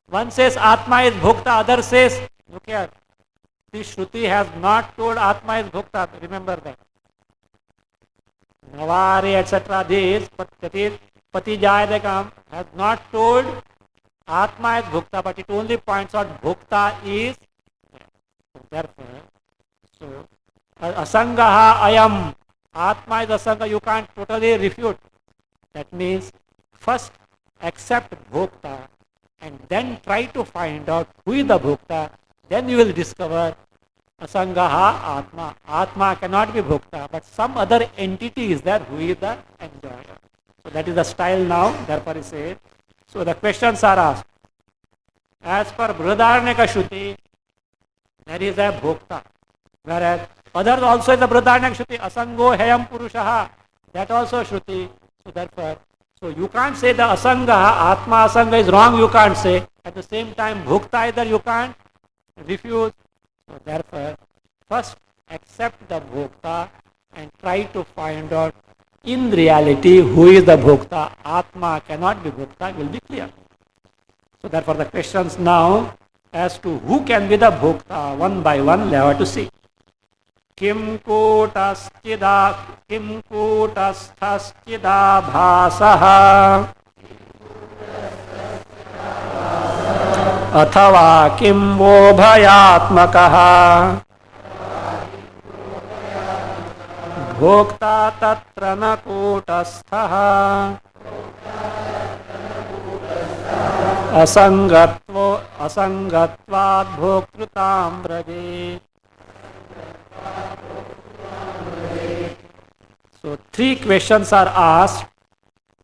One says Atma is bhokta, other says, look here, this Shruti has not told Atma is bhokta. Remember that. Navari, etc. This, Patijayadikam has not told Atma is bhokta, but it only points out bhokta is. Therefore, so asangaha ayam. Atma is asanga, you can't totally refute. That means first accept bhokta and then try to find out who is the bhokta. Then you will discover asangaha atma. Atma cannot be bhokta, but some other entity is there who is the enjoyer. So that is the style now. Therefore he said. So the questions are asked. As per Brihadaranyaka Shruti, there is a bhokta. Whereas others also is the Brihadaranyaka Shruti, asango hayam purushaha. That also Shruti. So therefore, so you can't say the asanga, atma asanga is wrong, you can't say. At the same time, bhukta either you can't refuse. So therefore, first accept the bhukta and try to find out in reality who is the bhukta. Atma cannot be bhukta, will be clear. So therefore the questions now as to who can be the bhukta, one by one, we have to see. Kim kutasthaschidabhasaha athava kim vobhayatmakaha bhokta tatra na kutasthaha asangatvad bhoktrutam braje. So 3 questions are asked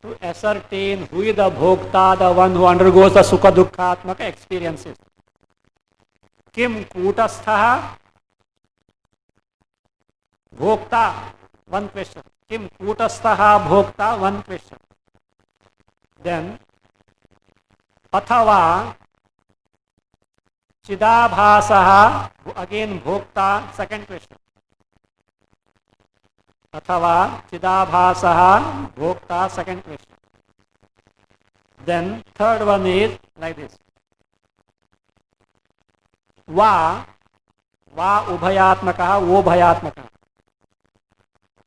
to ascertain who is the bhokta, the one who undergoes the sukha dukkha atmaka experiences. Kim kutasthaha bhokta, one question. Kim kutasthaha bhokta, one question. Then athava chidabhasaha, again bhokta, second question. अथवा चिदाभासः भोक्ता, second question. Then third one is like this. Va ubhayatmakah, wo bhayatmakah.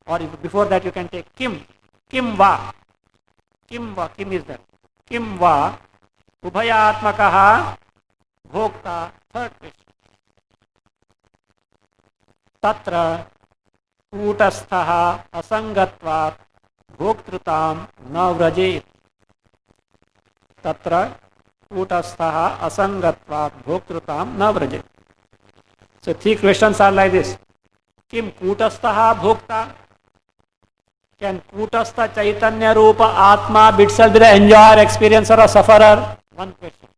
Or before that you can take kim va, kim is that. Kim va ubhayatmakah bhokta, third question. Tatra कूटस्थः असंगत्वात् भोक्तृतां न व्रजेत्. तत्र कूटस्थः असंगत्वात् भोक्तृतां न व्रजेत्. So three questions are like this. Kim कूटस्थः Bhokta? Can कूटस्थ chaitanya rupa atma itself be the enjoyer, experiencer or sufferer? One question.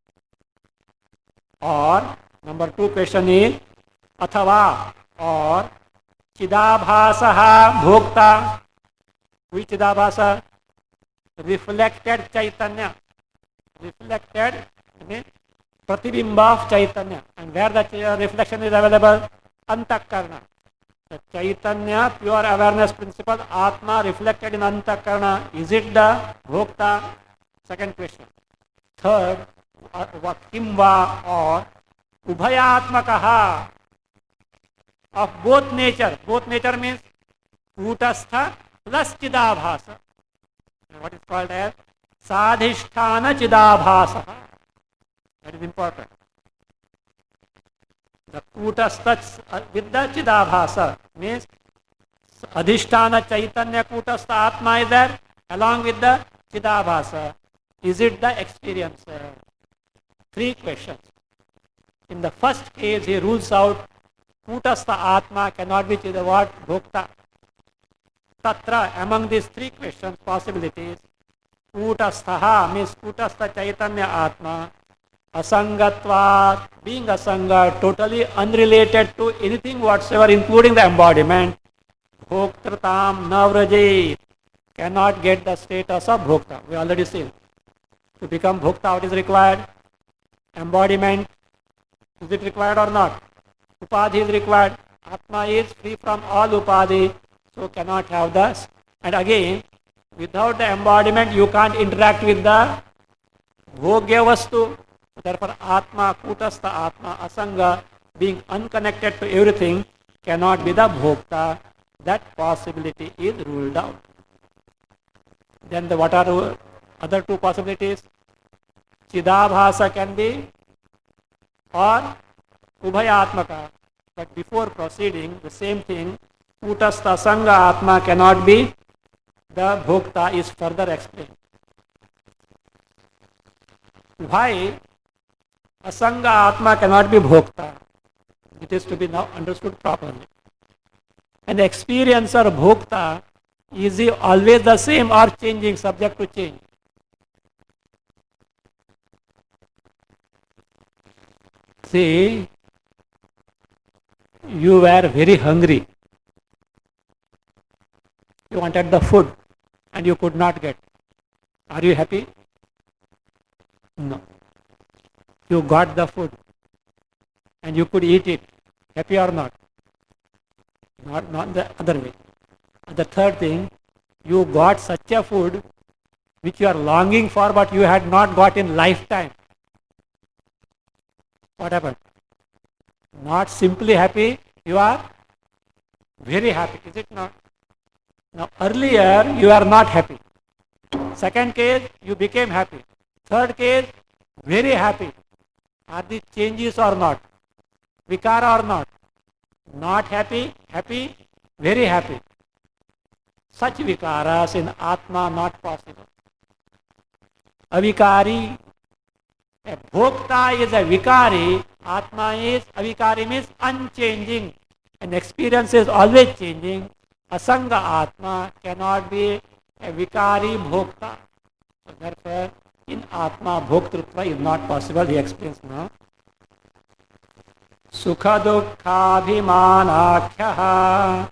Or number two question is अथवा or चिदाभासः Bhokta. Which चिदाभास? Reflected chaitanya. Reflected means pratibimba of chaitanya. And where the reflection is available? Antakarna. The chaitanya, pure awareness principle, atma reflected in antakarna. Is it the bhokta? Second question. Third, what kimva or ubhayatmakaha, of both nature. Both nature means kutastha plus chidabhasa. What is called as sadhisthana chidabhasa. That is important. The kutastha with the chidabhasa means adhisthana chaitanya kutastha atma is there along with the chidabhasa. Is it the experiencer? Three questions. In the first case he rules out kutastha atma cannot be the word bhokta. Tatra, among these three questions, possibilities, kutastha means kutastha chaitanya atma, asangatva, being asanga, totally unrelated to anything whatsoever, including the embodiment, bhoktratam navraje, cannot get the status of bhokta. We already seen. To become bhokta, what is required? Embodiment. Is it required or not? Upadhi is required. Atma is free from all upadhi, so cannot have this. And again, without the embodiment, you can't interact with the bhogya vastu. Therefore, Atma, Kutastha Atma, Asanga, being unconnected to everything, cannot be the bhokta. That possibility is ruled out. Then what are the other two possibilities? Chidabhasa can be or Ubhayatmaka. But before proceeding, the same thing, Kutastha Sangha Atma cannot be the bhokta is further explained. Why Asanga Atma cannot be bhokta? It is to be now understood properly. And the experiencer bhokta is he always the same or changing, subject to change? See, you were very hungry. You wanted the food and you could not get. Are you happy? No. You got the food and you could eat it. Happy or not? Not the other way. The third thing, you got such a food which you are longing for but you had not got in lifetime. What happened? Not simply happy, you are very happy, is it not? Now earlier you are not happy. Second case, you became happy. Third case, very happy. Are these changes or not? Vikara or not? Not happy, happy, very happy. Such vikaras in Atma not possible. Avikari, a bhokta is a vikari, Atma is, avikari means unchanging. And experience is always changing. Asanga Atma cannot be a vikari bhokta. So therefore, in Atma, bhoktrutva is not possible, he explains now. Sukha dukkha bhimanakhyah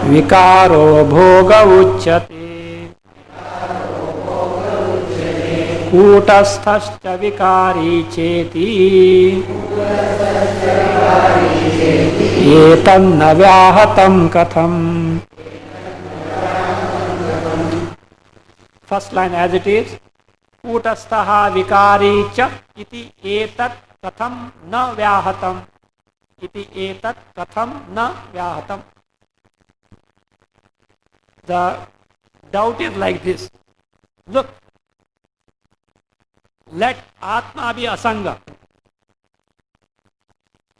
vikaro bhoga uchyate kutasthaschya vikari cheti एतन्न व्याहतं कथम. First line as it is. कूटस्थः विकारी च इति एतत् कथम न व्याहतम. इति एतत् कथम न व्याहतम. The doubt is like this. Look, let Atma be Asanga.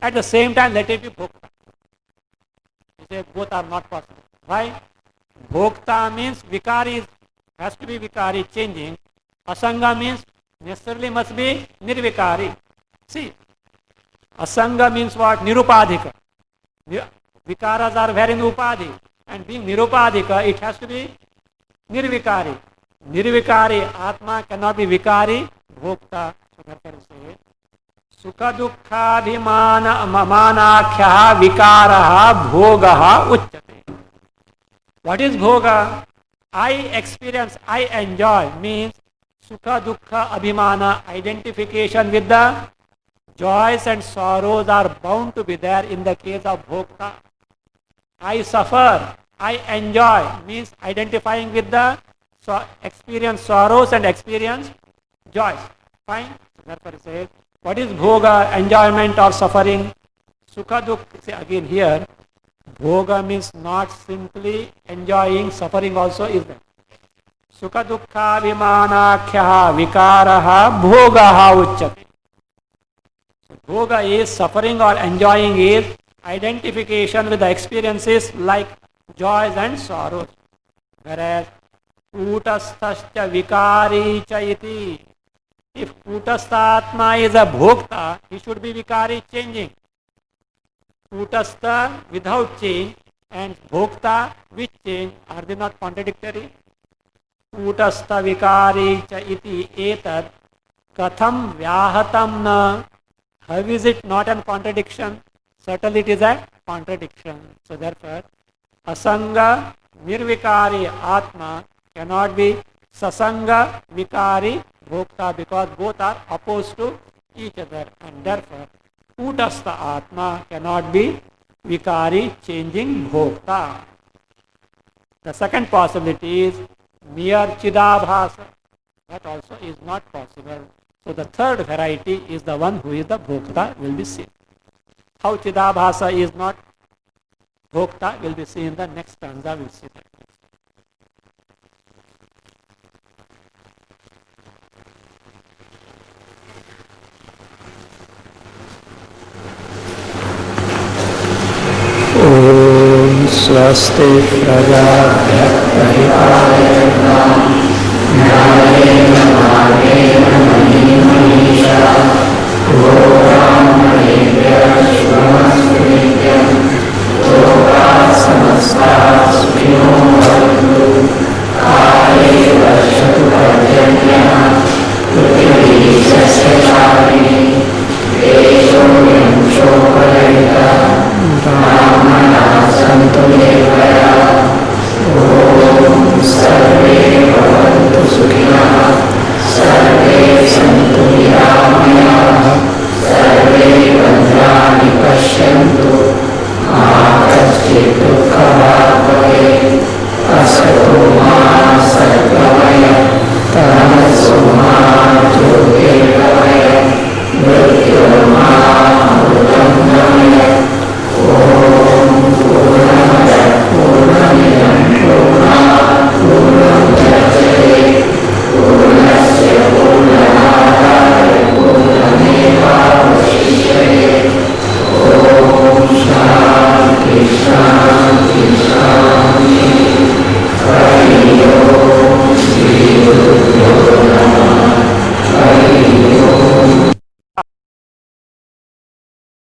At the same time, let it be Bhokta. You say both are not possible. Why? Bhokta means Vikari has to be Vikari, changing. Asanga means necessarily must be Nirvikari. See, Asanga means what? Nirupadhika. Vikaras are very in Upadhi. And being Nirupadhika, it has to be Nirvikari. Nirvikari, Atma cannot be Vikari, Bhokta. So therefore say, Sukha dukkha mamanakhya vikaraha bhogaha uchyate. What is bhoga? I experience, I enjoy means Sukha dukkha abhimana, identification with the joys and sorrows are bound to be there in the case of bhokta. I suffer, I enjoy means identifying with the experience sorrows and experience joys. Fine? Therefore it says, what is bhoga? Enjoyment or suffering? Sukha dukkha, say again here, bhoga means not simply enjoying, suffering also is there. Sukha dukkha vimanakhya vikaraha bhogaha uchyate. Bhoga is suffering or enjoying is identification with the experiences like joys and sorrows. Whereas kutasthascha vikari cha iti. If kutastha atma is a bhokta, he should be vikari, changing. Kutastha without change and bhokta with change, are they not contradictory? Kutastha vikari cha iti etad katham vyahatam na. How is it not a contradiction? Certainly it is a contradiction. So therefore, asanga nirvikari atma cannot be sasanga vikari bhokta, because both are opposed to each other, and therefore kutastha atma cannot be vikari, changing bhokta. The second possibility is mere chidabhasa. That also is not possible. So the third variety is the one who is the bhokta, will be seen. How chidabhasa is not bhokta will be seen in the next stanza. We'll see that. Om swasti prajabhya